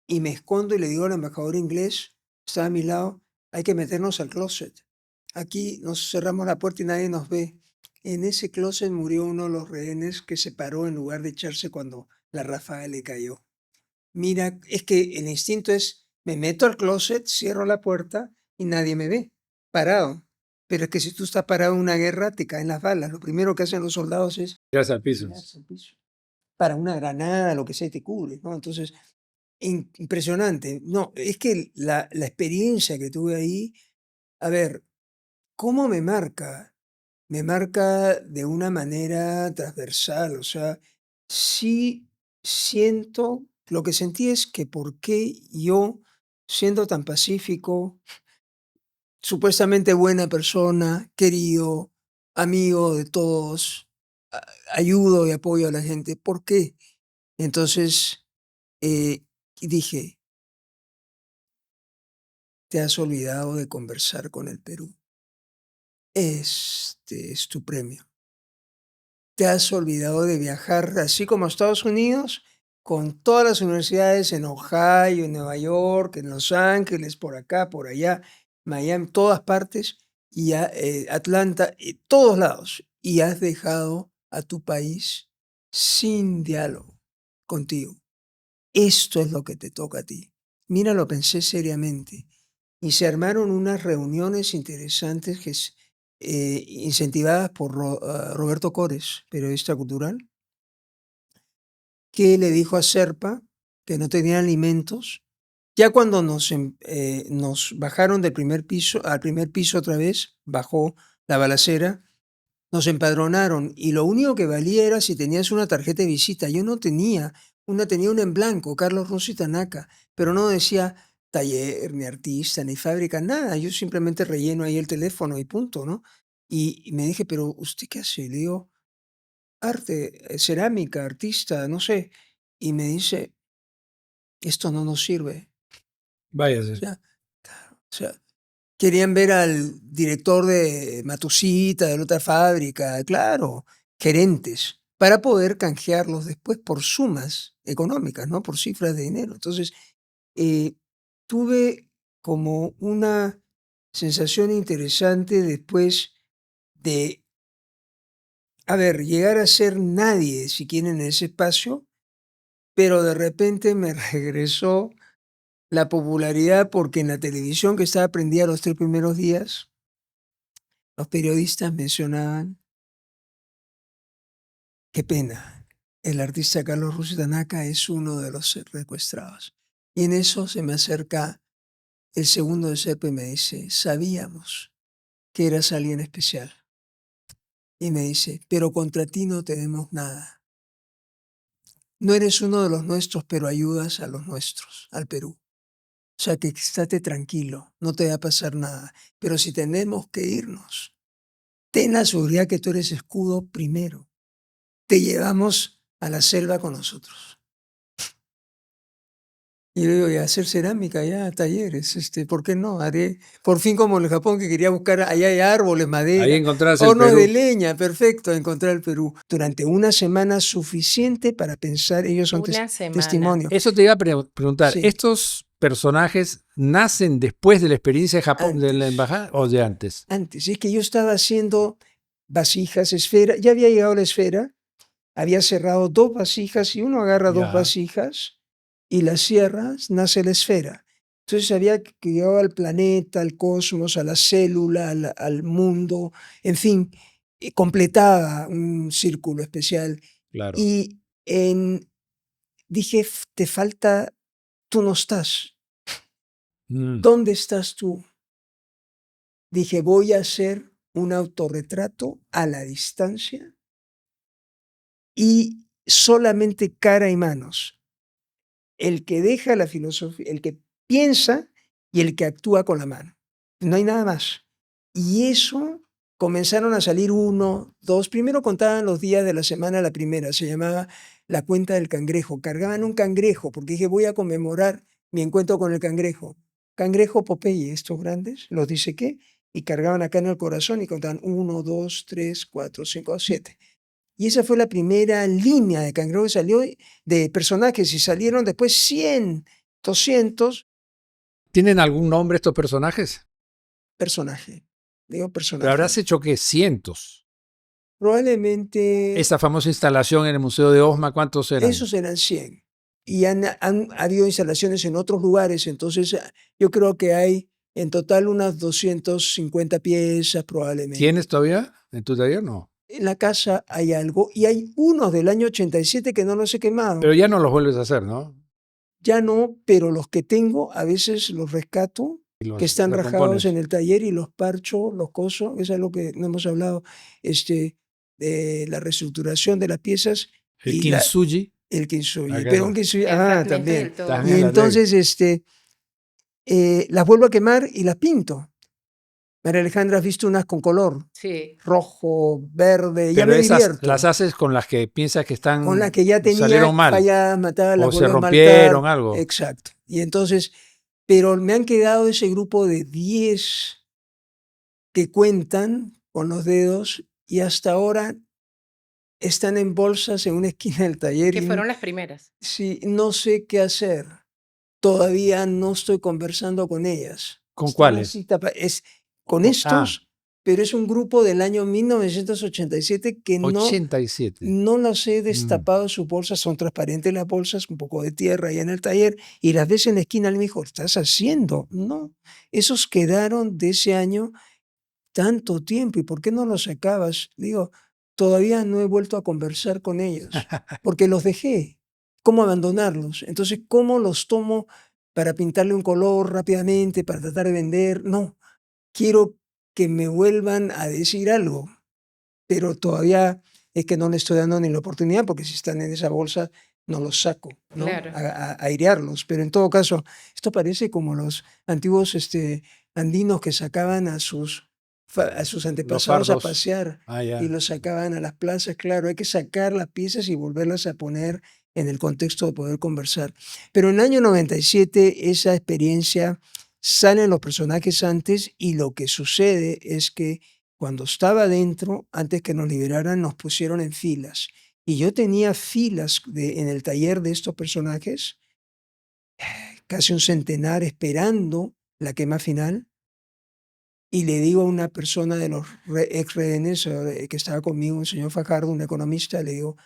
y me escondo y le digo al embajador inglés, está a mi lado, hay que meternos al closet. Aquí nos cerramos la puerta y nadie nos ve. En ese closet murió uno de los rehenes que se paró en lugar de echarse cuando la ráfaga le cayó. Mira, es que el instinto es, me meto al closet, cierro la puerta y nadie me ve, parado. Pero es que si tú estás parado en una guerra, te caen las balas. Lo primero que hacen los soldados es Gracias al piso. tirarse al piso. Para una granada, lo que sea, te cubre, ¿no? Entonces, impresionante. No, es que la experiencia que tuve ahí, a ver, ¿cómo me marca? Me marca de una manera transversal, o sea, sí siento, lo que sentí es que por qué yo, siendo tan pacífico, supuestamente buena persona, querido, amigo de todos, ayudo y apoyo a la gente, ¿por qué? Entonces, dije, te has olvidado de conversar con el Perú. Este es tu premio. Te has olvidado de viajar, así como a Estados Unidos, con todas las universidades en Ohio, en Nueva York, en Los Ángeles, por acá, por allá, Miami, todas partes, y Atlanta, y todos lados. Y has dejado a tu país sin diálogo contigo. Esto es lo que te toca a ti. Mira, lo pensé seriamente. Y se armaron unas reuniones interesantes incentivadas por Roberto Cores, periodista cultural, que le dijo a Serpa que no tenían alimentos. Ya cuando nos bajaron del primer piso, al primer piso otra vez, bajó la balacera, nos empadronaron y lo único que valía era si tenías una tarjeta de visita. Yo no tenía tenía una en blanco, Carlos Rossi Tanaka, pero no decía taller, ni artista, ni fábrica, nada. Yo simplemente relleno ahí el teléfono y punto, ¿no? Y me dije, pero ¿usted qué hace? Le digo, arte, cerámica, artista, no sé. Y me dice, esto no nos sirve. O Váyase. sea, claro, o sea, querían ver al director de Matusita, de la otra fábrica, claro, gerentes, para poder canjearlos después por sumas económicas, ¿no? Por cifras de dinero. Entonces, eh, tuve como una sensación interesante después de, a ver, llegar a ser nadie, si quieren, en ese espacio, pero de repente me regresó la popularidad porque en la televisión que estaba prendida los 3 primeros días, los periodistas mencionaban, qué pena, el artista Carlos Ruiz Tanaka es uno de los secuestrados. Y en eso se me acerca el segundo de CEP y me dice, sabíamos que eras alguien especial. Y me dice, pero contra ti no tenemos nada. No eres uno de los nuestros, pero ayudas a los nuestros, al Perú. O sea que estate tranquilo, no te va a pasar nada. Pero si tenemos que irnos, ten la seguridad que tú eres escudo primero. Te llevamos a la selva con nosotros. Y le digo, y hacer cerámica ya, talleres, ¿por qué no? Haré, por fin como en el Japón que quería buscar, allá hay árboles, Ahí madera, encontrás el hornos de Perú. leña, perfecto, encontrar el Perú. Durante una semana suficiente para pensar, ellos son Una semana. testimonio. Eso te iba a preguntar. Sí. ¿Estos personajes nacen después de la experiencia de Japón, de la Antes. embajada, o de antes? Antes, es que yo estaba haciendo vasijas, esfera, ya había llegado la esfera, había cerrado 2 vasijas y uno agarra 2 Ya. vasijas y las cierras, nace la esfera. Entonces había que llevar al planeta, al cosmos, a la célula, al mundo, en fin, completaba un círculo especial. Claro. Y dije, te falta, tú no estás. Mm. ¿Dónde estás tú? Dije, voy a hacer un autorretrato a la distancia y solamente cara y manos. El que deja la filosofía, el que piensa y el que actúa con la mano. No hay nada más. Y eso comenzaron a salir 1, 2. Primero contaban los días de la semana, la primera, se llamaba La Cuenta del Cangrejo. Cargaban un cangrejo, porque dije, voy a conmemorar mi encuentro con el cangrejo. Cangrejo Popeye, estos grandes, los disequé y cargaban acá en el corazón y contaban 1, 2, 3, 4, 5, 7. Y esa fue la primera línea de cangrejo que salió de personajes y salieron después 100, 200 ¿Tienen algún nombre estos personajes? personajes. Digo Pero personajes. habrás hecho, ¿qué? Cientos. Probablemente Esa famosa instalación en el Museo de Osma, ¿cuántos eran? esos eran 100. Y han habido instalaciones en otros lugares, entonces yo creo que hay en total unas 250 piezas probablemente. ¿Tienes todavía en tu taller? No. En la casa hay algo y hay unos del año 87 que no los he quemado. Pero ya no los vuelves a hacer, ¿no? Ya no, pero los que tengo a veces los rescato, Y los que están rajados recompones. en el taller y los parcho, los coso. Eso es lo que no hemos hablado, de la reestructuración de las piezas El y kintsugi. el kintsugi. Acá Pero no. un kintsugi, El fragmento también. del todo. También Y la entonces las vuelvo a quemar y las pinto. María Alejandra, has visto unas con color, Sí. rojo, verde, ya Pero me esas divierto. las haces con las que piensas que están Con las que ya tenía salieron mal. falladas, matadas, las O se vuelvo a rompieron, esmaltar. algo. Exacto. Y entonces, pero me han quedado ese grupo de 10 que cuentan con los dedos y hasta ahora están en bolsas en una esquina del taller Que y fueron las primeras. sí, no sé qué hacer. Todavía no estoy conversando con ellas. ¿Con Están cuáles? así con Ah, estos, pero es un grupo del año 1987 que no 87. las he destapado sus bolsas, son transparentes las bolsas, un poco de tierra ahí en el taller, y las ves en la esquina. Él me dijo, ¿estás haciendo? No, esos quedaron de ese año tanto tiempo, ¿y por qué no los sacabas? Digo, todavía no he vuelto a conversar con ellos, porque los dejé. ¿Cómo abandonarlos? Entonces, ¿cómo los tomo para pintarle un color rápidamente, para tratar de vender? No, quiero que me vuelvan a decir algo, pero todavía es que no le estoy dando ni la oportunidad, porque si están en esa bolsa, no los saco, ¿no? Claro. A airearlos. Pero en todo caso, esto parece como los antiguos andinos que sacaban a sus antepasados a fardos. pasear Ah, ya. y los sacaban a las plazas. Claro, hay que sacar las piezas y volverlas a poner en el contexto de poder conversar. Pero en el año 97 esa experiencia, salen los personajes antes y lo que sucede es que cuando estaba adentro, antes que nos liberaran, nos pusieron en filas. Y yo tenía filas en el taller de estos personajes, casi un centenar esperando la quema final. Y le digo a una persona de los ex rehenes que estaba conmigo, un señor Fajardo, un economista, le digo,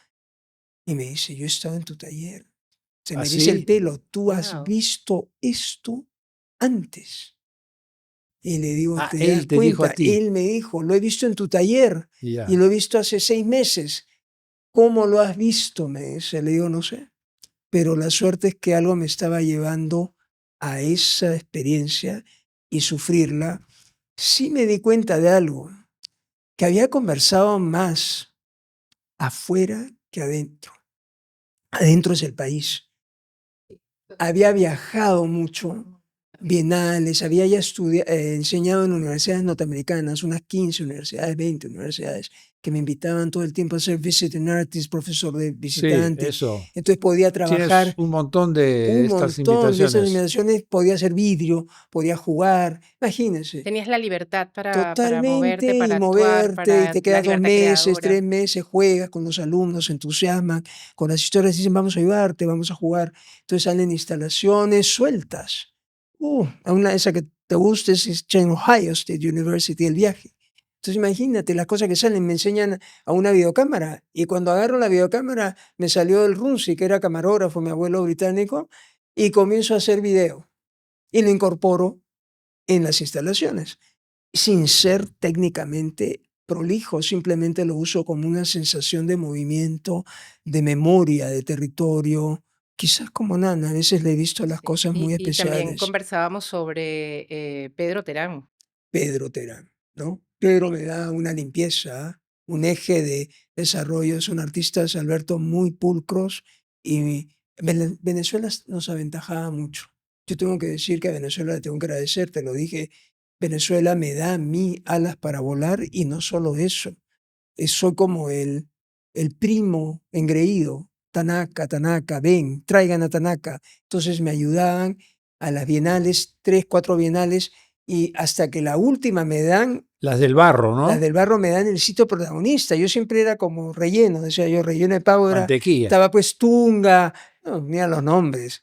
y me dice, yo he estado en tu taller. Se me dice el ¿Así? pelo, ¿tú has Wow. visto esto antes? Y le digo, Ah, ¿te das él te dijo a cuenta? ti. Él me dijo, lo he visto en tu taller Ya. y lo he visto hace 6 meses. ¿Cómo lo has visto? Me dice. Le digo, no sé. Pero la suerte es que algo me estaba llevando a esa experiencia y sufrirla. Sí me di cuenta de algo, que había conversado más afuera que adentro. Adentro es el país. Había viajado mucho, bienales, había ya enseñado en universidades norteamericanas, unas 15 universidades, 20 universidades. que me invitaban todo el tiempo a ser visiting artist, profesor de Sí, visitante. eso. Entonces podía Tienes trabajar un montón de un estas montón de esas invitaciones. invitaciones, podía hacer vidrio, podía jugar, imagínense. Tenías la libertad para moverte, Totalmente, y para actuar, moverte, y para te la quedas 2 libertad meses, creadora. 3 meses, juegas con los alumnos, se entusiasman, con las historias dicen vamos a ayudarte, vamos a jugar. Entonces salen instalaciones sueltas. Una esa que te guste es en Ohio State University, el viaje. Entonces imagínate las cosas que salen, me enseñan a una videocámara, y cuando agarro la videocámara me salió el Runzi, que era camarógrafo, mi abuelo británico, y comienzo a hacer video, y lo incorporo en las instalaciones sin ser técnicamente prolijo, simplemente lo uso como una sensación de movimiento, de memoria, de territorio, quizás como Nana, a veces le he visto las Sí. cosas muy Y también especiales. conversábamos sobre Pedro Terán. Pedro Terán, ¿no? Pedro me da una limpieza, un eje de desarrollo, son artistas, Alberto, muy pulcros, y Venezuela nos aventajaba mucho. Yo tengo que decir que a Venezuela le tengo que agradecer, te lo dije, Venezuela me da a mí alas para volar, y no solo eso, soy como el primo engreído, Tanaka, ven, traigan a Tanaka. Entonces me ayudaban a las bienales, 3, 4 bienales, y hasta que la última me dan, Las del barro, las ¿no? del barro me dan el sitio protagonista. Yo siempre era como relleno, decía yo, relleno de pavo Mantequilla. estaba pues Tunga, no, mira los nombres,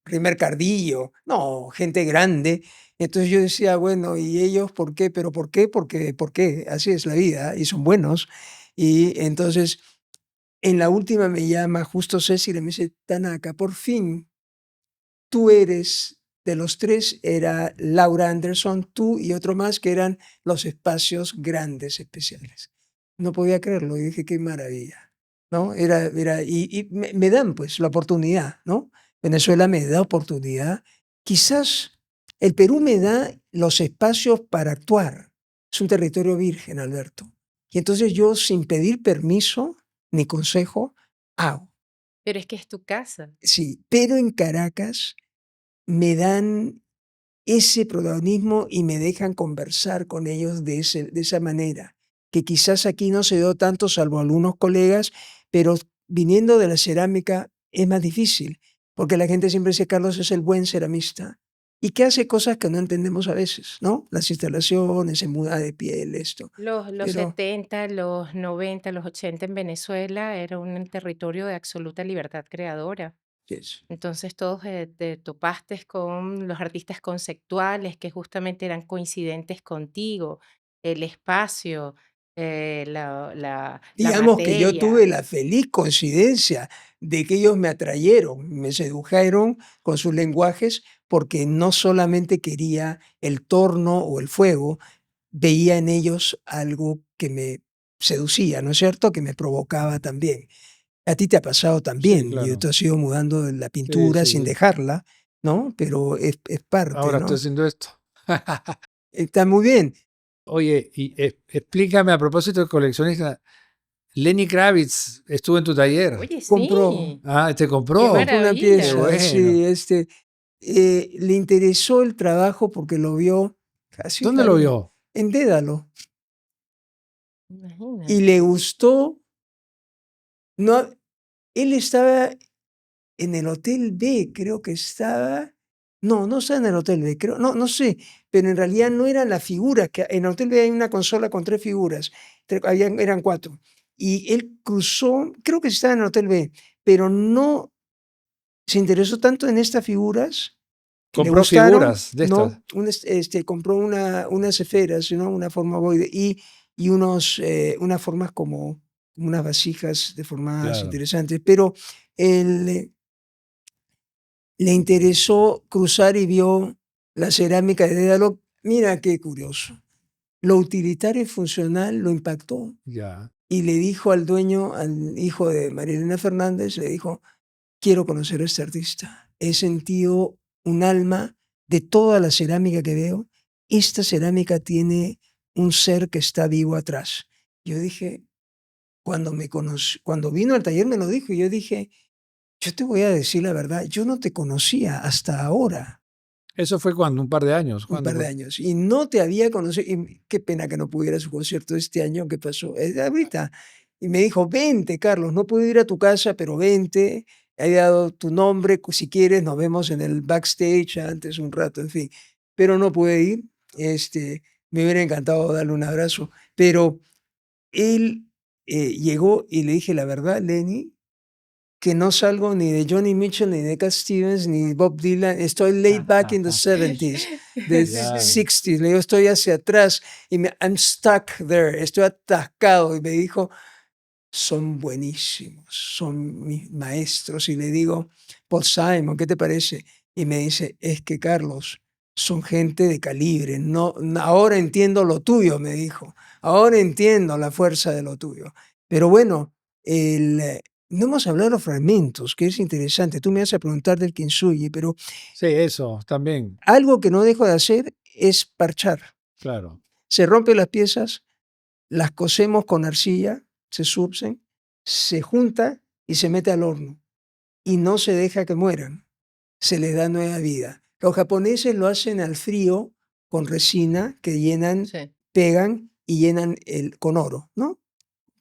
Primer Cardillo, no, gente grande. Entonces yo decía, bueno, ¿y ellos por qué? ¿Pero por qué? ¿Por qué? Así es la vida, y son buenos. Y entonces, en la última me llama justo Cecil y me dice, Tanaka, por fin, tú eres, de los 3, era Laura Anderson, tú y otro más, que eran los espacios grandes especiales. No podía creerlo, y dije, qué maravilla, ¿no? Y me dan pues la oportunidad, ¿no? Venezuela me da oportunidad. Quizás el Perú me da los espacios para actuar. Es un territorio virgen, Alberto. Y entonces yo, sin pedir permiso ni consejo, hago. Pero es que es tu casa. Sí, pero en Caracas me dan ese protagonismo y me dejan conversar con ellos de esa manera, que quizás aquí no se dio tanto, salvo algunos colegas, pero viniendo de la cerámica es más difícil, porque la gente siempre dice, Carlos es el buen ceramista, y que hace cosas que no entendemos a veces, ¿no? Las instalaciones, en muda de piel, esto. Los Pero 70, los 90, los 80 en Venezuela era un territorio de absoluta libertad creadora. yes, Entonces todos te topaste con los artistas conceptuales que justamente eran coincidentes contigo, el espacio, la digamos que yo tuve materia. la feliz coincidencia de que ellos me atrayeron, me sedujeron con sus lenguajes, porque no solamente quería el torno o el fuego, veía en ellos algo que me seducía, ¿no es cierto? Que me provocaba también. A ti te ha pasado Sí, también, y claro. tú has ido mudando la Sí, pintura sí, sin sí. dejarla, ¿no? Pero es parte, Ahora estoy ¿no? haciendo esto. Está muy bien. Oye, y explícame a propósito de coleccionista, Lenny Kravitz estuvo en tu taller. Oye, Compró, sí, Ah, te qué compró. compró una maravilla. Qué pieza, bueno. sí, le interesó el trabajo porque lo vio casi ¿Dónde lo vio? en Dédalo, y Imagínate. le gustó. No, él estaba en el Hotel B, creo que estaba. No estaba en el Hotel B, creo, no sé, pero en realidad no eran las figuras, que en el Hotel B hay una consola con 3 figuras, eran 4. Y él cruzó, creo que sí estaba en el Hotel B, pero no se interesó tanto en estas figuras, que le Compró gustaron, figuras de estas. ¿no? Compró unas esferas, ¿no? Una forma ovoide, y unas formas como unas vasijas deformadas Claro. interesantes, pero él le interesó cruzar y vio la cerámica de Dédalo. Mira qué curioso. Lo utilitario y funcional lo impactó, Ya. y le dijo al dueño, al hijo de María Elena Fernández, le dijo, quiero conocer a este artista. He sentido un alma de toda la cerámica que veo. Esta cerámica tiene un ser que está vivo atrás. Yo dije, cuando vino al taller me lo dijo, y yo dije, yo te voy a decir la verdad, yo no te conocía hasta ahora. Eso fue cuando, un par de años. Un ¿Cuándo par de fue? años. Y no te había conocido. Y qué pena que no pudiera a su concierto este año. ¿Qué pasó? Ahorita. Y me dijo, vente, Carlos, no puedo ir a tu casa, pero vente. He dado tu nombre, si quieres, nos vemos en el backstage antes un rato, en fin. Pero no pude ir. Me hubiera encantado darle un abrazo. Pero él llegó y le dije, la verdad, Lenny, que no salgo ni de Johnny Mitchell, ni de Cat Stevens, ni Bob Dylan. Estoy laid back in the 70s, the Claro. 60s. Le digo, estoy hacia atrás y I'm stuck there. Estoy atascado. Y me dijo, son buenísimos, son mis maestros. Y le digo, Paul Simon, ¿qué te parece? Y me dice, es que Carlos, son gente de calibre. No, ahora entiendo lo tuyo, me dijo. Ahora entiendo la fuerza de lo tuyo. Pero bueno, no hemos hablado de los fragmentos, que es interesante. Tú me vas a preguntar del kintsugi, pero Sí, eso también, algo que no dejo de hacer es parchar. claro. Se rompen las piezas, las cosemos con arcilla, se surcen, se junta y se mete al horno. Y no se deja que mueran. Se les da nueva vida. Los japoneses lo hacen al frío con resina que llenan, Sí. pegan y llenan con oro, ¿no?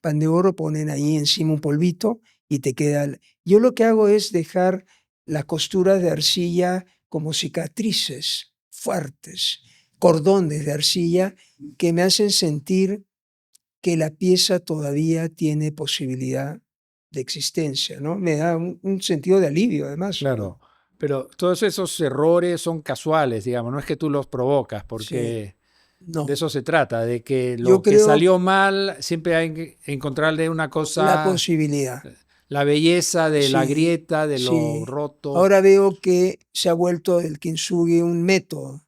Pan de oro, ponen ahí encima un polvito y te queda. Yo lo que hago es dejar las costuras de arcilla como cicatrices fuertes, cordones de arcilla que me hacen sentir que la pieza todavía tiene posibilidad de existencia, ¿no? Me da un sentido de alivio, además. Claro. Pero todos esos errores son casuales, digamos, no es que tú los provocas, Sí, porque no. de eso se trata, de que Yo lo que creo salió mal, siempre hay que encontrarle una la cosa, posibilidad. la belleza de la Sí, grieta, de lo sí. roto. Ahora veo que se ha vuelto el kintsugi un método,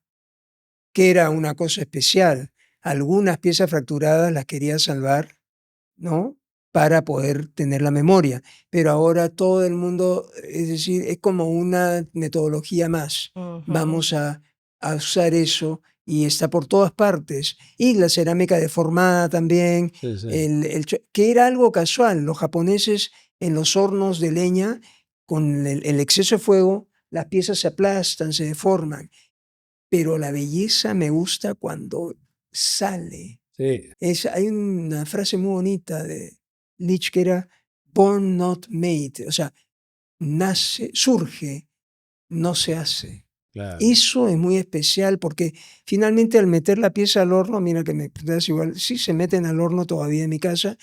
que era una cosa especial. Algunas piezas fracturadas las quería salvar, ¿no? Para poder tener la memoria. Pero ahora todo el mundo, es decir, es como una metodología más. Ujú. Vamos a usar eso y está por todas partes. Y la cerámica deformada también, Sí, sí. que era algo casual. Los japoneses en los hornos de leña, con el exceso de fuego, las piezas se aplastan, se deforman. Pero la belleza me gusta cuando sale. Sí, Hay una frase muy bonita de Nietzsche que era born not made, o sea, nace, surge, no se hace. claro. Eso es muy especial porque finalmente al meter la pieza al horno, mira que me das igual, sí se meten al horno todavía en mi casa,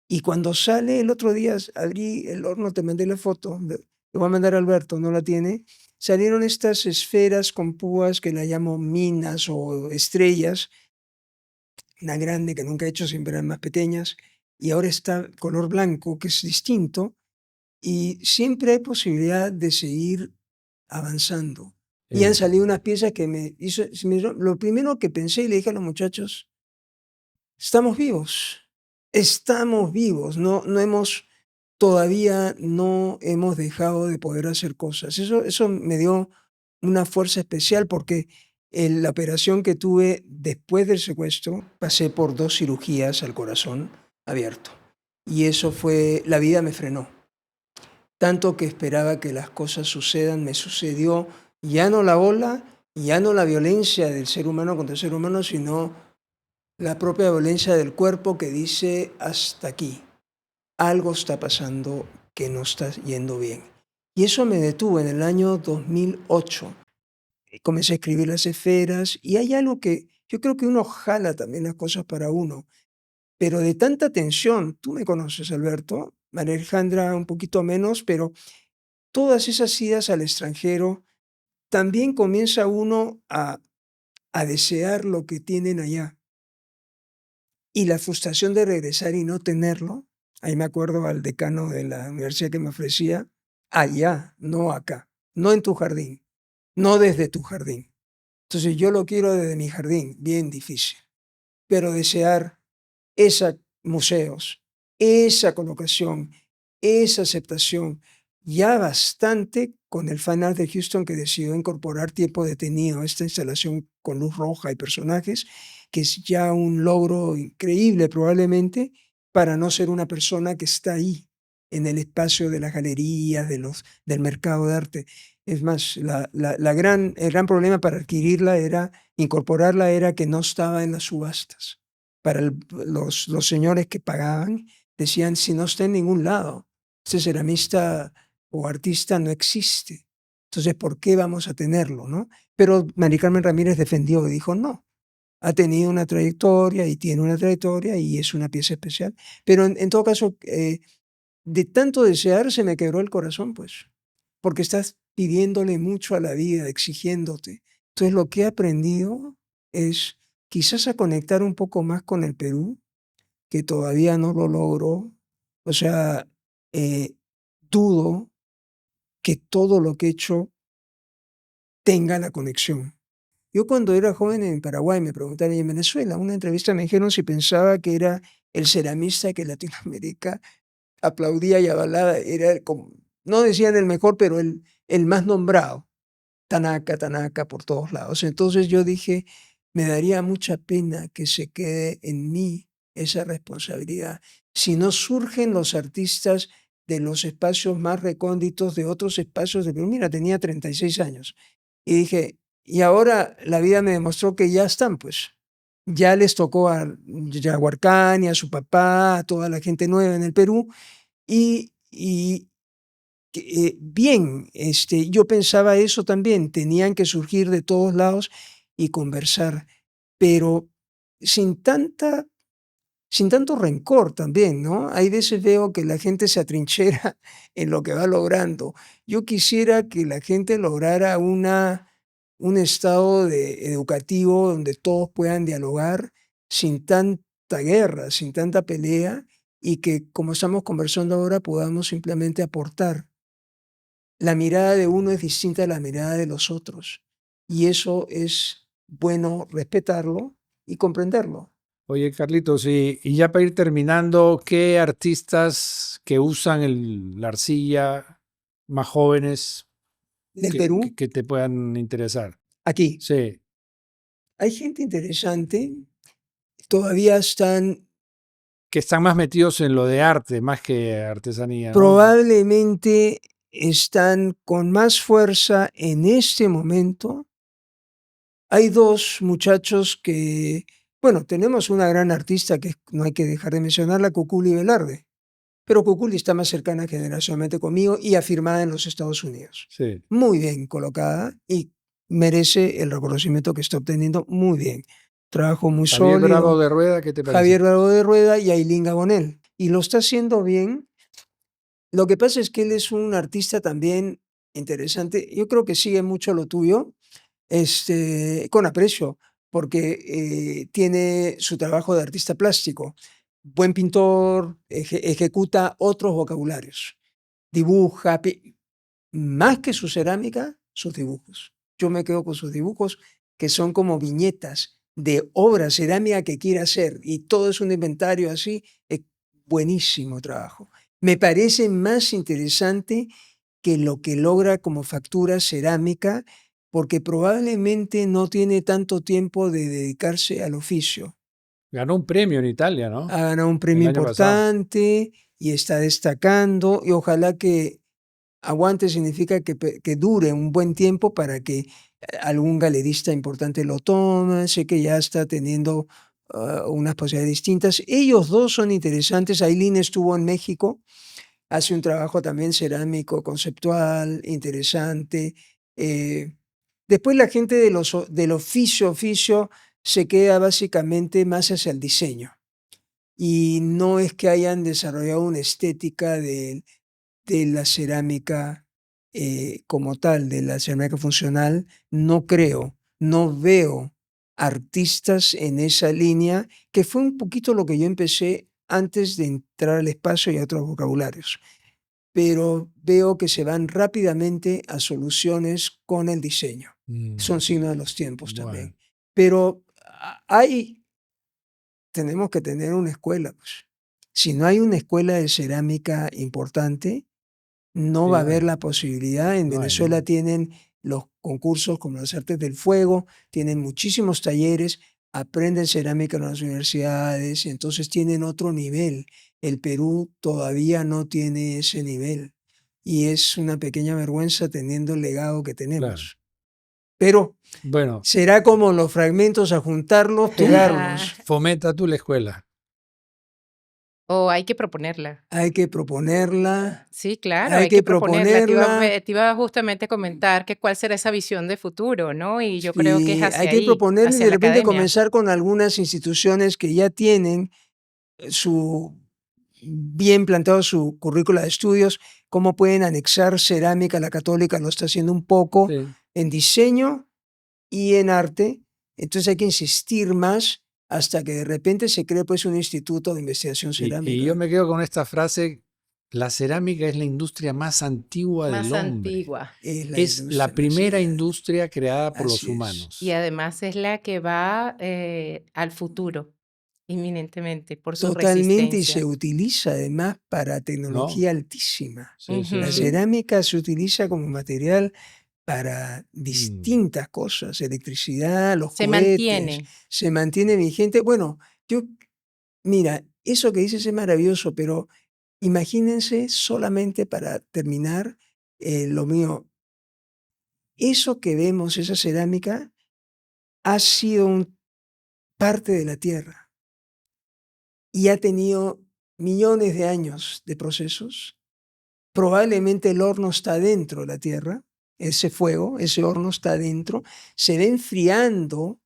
y cuando sale el otro día abrí el horno, te mandé la foto, le voy a mandar a Alberto, no la tiene, salieron estas esferas con púas que la llamo minas o estrellas, una grande que nunca he hecho, siempre eran más pequeñas, y ahora está color blanco, que es distinto, y siempre hay posibilidad de seguir avanzando. Y han salido unas piezas que me hizo, lo primero que pensé y le dije a los muchachos, estamos vivos, no hemos, todavía no hemos dejado de poder hacer cosas. Eso me dio una fuerza especial porque en la operación que tuve después del secuestro, pasé por 2 cirugías al corazón abierto. Y eso fue, la vida me frenó. Tanto que esperaba que las cosas sucedan, me sucedió ya no la ola, ya no la violencia del ser humano contra el ser humano, sino la propia violencia del cuerpo que dice hasta aquí. Algo está pasando que no está yendo bien. Y eso me detuvo en el año 2008. Comencé a escribir las esferas y hay algo que yo creo que uno jala también las cosas para uno, pero de tanta tensión, tú me conoces, Alberto, María Alejandra un poquito menos, pero todas esas idas al extranjero, también comienza uno a desear lo que tienen allá. Y la frustración de regresar y no tenerlo, ahí me acuerdo al decano de la universidad que me ofrecía, allá, no acá, no en tu jardín, no desde tu jardín. Entonces yo lo quiero desde mi jardín, bien difícil. Pero desear esos museos, esa colocación, esa aceptación, ya bastante con el Fine Art de Houston que decidió incorporar tiempo detenido a esta instalación con luz roja y personajes, que es ya un logro increíble probablemente para no ser una persona que está ahí en el espacio de las galerías, del mercado de arte. Es más, el gran problema para incorporarla era que no estaba en las subastas. Los señores que pagaban decían, si no está en ningún lado, este ceramista o artista no existe. Entonces, ¿por qué vamos a tenerlo, no? Pero Mari Carmen Ramírez defendió y dijo, no, ha tenido una trayectoria y tiene una trayectoria y es una pieza especial. Pero en todo caso, de tanto desear se me quebró el corazón, pues, porque estás pidiéndole mucho a la vida, exigiéndote. Entonces, lo que he aprendido es quizás a conectar un poco más con el Perú, que todavía no lo logro. O sea, dudo que todo lo que he hecho tenga la conexión. Yo cuando era joven en Paraguay me preguntaron, y en Venezuela, una entrevista me dijeron si pensaba que era el ceramista que Latinoamérica aplaudía y avalaba, no decían el mejor, pero el más nombrado. Tanaka, Tanaka, por todos lados. Entonces yo dije, me daría mucha pena que se quede en mí esa responsabilidad. Si no surgen los artistas de los espacios más recónditos, de otros espacios de Perú. Mira, tenía 36 años. Y dije, y ahora la vida me demostró que ya están, pues. Ya les tocó a Yaguarcani, a su papá, a toda la gente nueva en el Perú. Y bien, yo pensaba eso también, tenían que surgir de todos lados y conversar, pero sin tanto rencor también, ¿no? Hay veces veo que la gente se atrinchera en lo que va logrando. Yo quisiera que la gente lograra un estado educativo donde todos puedan dialogar sin tanta guerra, sin tanta pelea, y que, como estamos conversando ahora, podamos simplemente aportar. La mirada de uno es distinta a la mirada de los otros, y eso es bueno respetarlo y comprenderlo. Oye, Carlitos, y ya para ir terminando, ¿qué artistas que usan la arcilla más jóvenes Del Perú, que te puedan interesar? aquí, Sí, hay gente interesante, todavía están que están más metidos en lo de arte, más que artesanía, ¿no? probablemente están con más fuerza en este momento. Hay dos muchachos que, bueno, tenemos una gran artista que no hay que dejar de mencionarla, Cuculi Velarde, pero Cuculi está más cercana generacionalmente conmigo y afirmada en los Estados Unidos. Sí. Muy bien colocada y merece el reconocimiento que está obteniendo muy bien. Trabajo muy Javier Bravo sólido. de Rueda, ¿qué te parece? Javier Bravo de Rueda y Ailín Gabonel. Y lo está haciendo bien. Lo que pasa es que él es un artista también interesante. Yo creo que sigue mucho lo tuyo, con aprecio, porque tiene su trabajo de artista plástico. Buen pintor, ejecuta otros vocabularios. Dibuja, más que su cerámica, sus dibujos. Yo me quedo con sus dibujos, que son como viñetas de obra cerámica que quiere hacer, y todo es un inventario así. Buenísimo trabajo. Me parece más interesante que lo que logra como factura cerámica, porque probablemente no tiene tanto tiempo de dedicarse al oficio. Ganó un premio en Italia, ¿no? Ha ganado un premio El año pasado. importante y está destacando, y ojalá que aguante significa que dure un buen tiempo para que algún galerista importante lo tome. Sé que ya está teniendo unas posibilidades distintas. Ellos dos son interesantes. Ailín estuvo en México, hace un trabajo también cerámico, conceptual, interesante. Después la gente del oficio se queda básicamente más hacia el diseño. Y no es que hayan desarrollado una estética de la cerámica como tal, de la cerámica funcional. No creo, no veo artistas en esa línea, que fue un poquito lo que yo empecé antes de entrar al espacio y a otros vocabularios. Pero veo que se van rápidamente a soluciones con el diseño. Son signos de los tiempos también. Bueno, Pero tenemos que tener una escuela, pues. Si no hay una escuela de cerámica importante, no sí va a haber hay. la posibilidad. En No hay, Venezuela ¿no? tienen los concursos como las artes del fuego, tienen muchísimos talleres, aprenden cerámica en las universidades, y entonces tienen otro nivel. El Perú todavía no tiene ese nivel. y es una pequeña vergüenza teniendo el legado que Claro. tenemos. Pero Bueno, será como los fragmentos, a juntarlos, pegarlos. fomenta tú la escuela. O hay que proponerla. Hay que proponerla. Sí, claro, Hay hay que que proponerla. proponerla. Te iba justamente a comentar que cuál será esa visión de futuro, ¿no? Y yo creo que es Sí, hacia hay que ahí, proponerla y hacia de la repente academia. comenzar con algunas instituciones que ya tienen su bien planteado su currícula de estudios, cómo pueden anexar cerámica. La Católica lo está haciendo un poco Sí. en diseño y en arte. Entonces hay que insistir más hasta que de repente se cree pues un instituto de investigación Y cerámica. yo me quedo con esta frase, la cerámica es la industria más antigua Más del hombre. antigua. Es la Es industria la más primera grande. industria creada por los Así es. humanos. Y además es la que va al futuro, inminentemente, por su Totalmente, y se resistencia. utiliza además para ¿No? tecnología altísima. Sí, sí, La Ujú. sí. cerámica se utiliza como material para Mm. distintas cosas, electricidad, los Se cohetes, mantiene. se mantiene vigente. Bueno, mira, eso que dices es maravilloso, pero imagínense solamente para terminar lo mío, eso que vemos, esa cerámica, ha sido parte de la Tierra y ha tenido millones de años de procesos. Probablemente el horno está dentro de la Tierra, ese fuego, ese horno está dentro, se va enfriando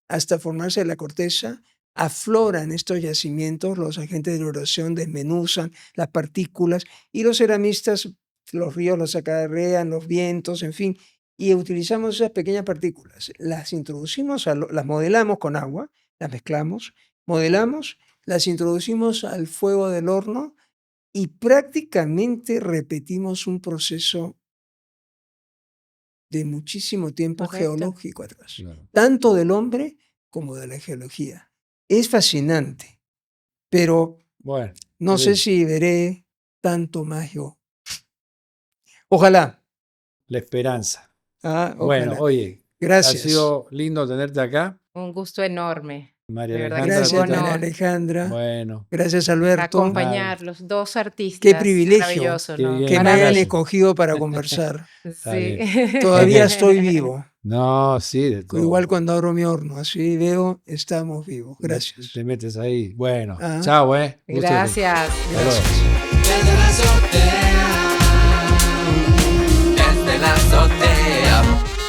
hasta formarse la corteza, afloran estos yacimientos, los agentes de erosión desmenuzan las partículas y los ceramistas, los ríos los acarrean, los vientos, en fin, y utilizamos esas pequeñas partículas, las introducimos, las modelamos con agua, las mezclamos, modelamos, las introducimos al fuego del horno y prácticamente repetimos un proceso de muchísimo tiempo Correcto. geológico atrás, Claro. tanto del hombre como de la geología. Es fascinante, pero Bueno, no sé bien. si veré tanto más yo. Ojalá. La esperanza. Ojalá. Bueno, oye, ha Gracias. sido lindo tenerte acá, Un gusto enorme. María De verdad que Alejandra. fue Gracias, un María honor Alejandra. Bueno, Gracias, Alberto. acompañar los dos Qué artistas. privilegio Maravilloso, Qué ¿no? bien, que me hayan Maravilla. gracias. escogido para conversar. Está Sí. Todavía estoy vivo. No, sí, de todo. Igual cuando abro mi horno, así veo, estamos vivos. Gracias. Te metes ahí. Bueno, Ah. chao, Gusto. Gracias. Hasta luego. Desde la azotea, desde la azotea.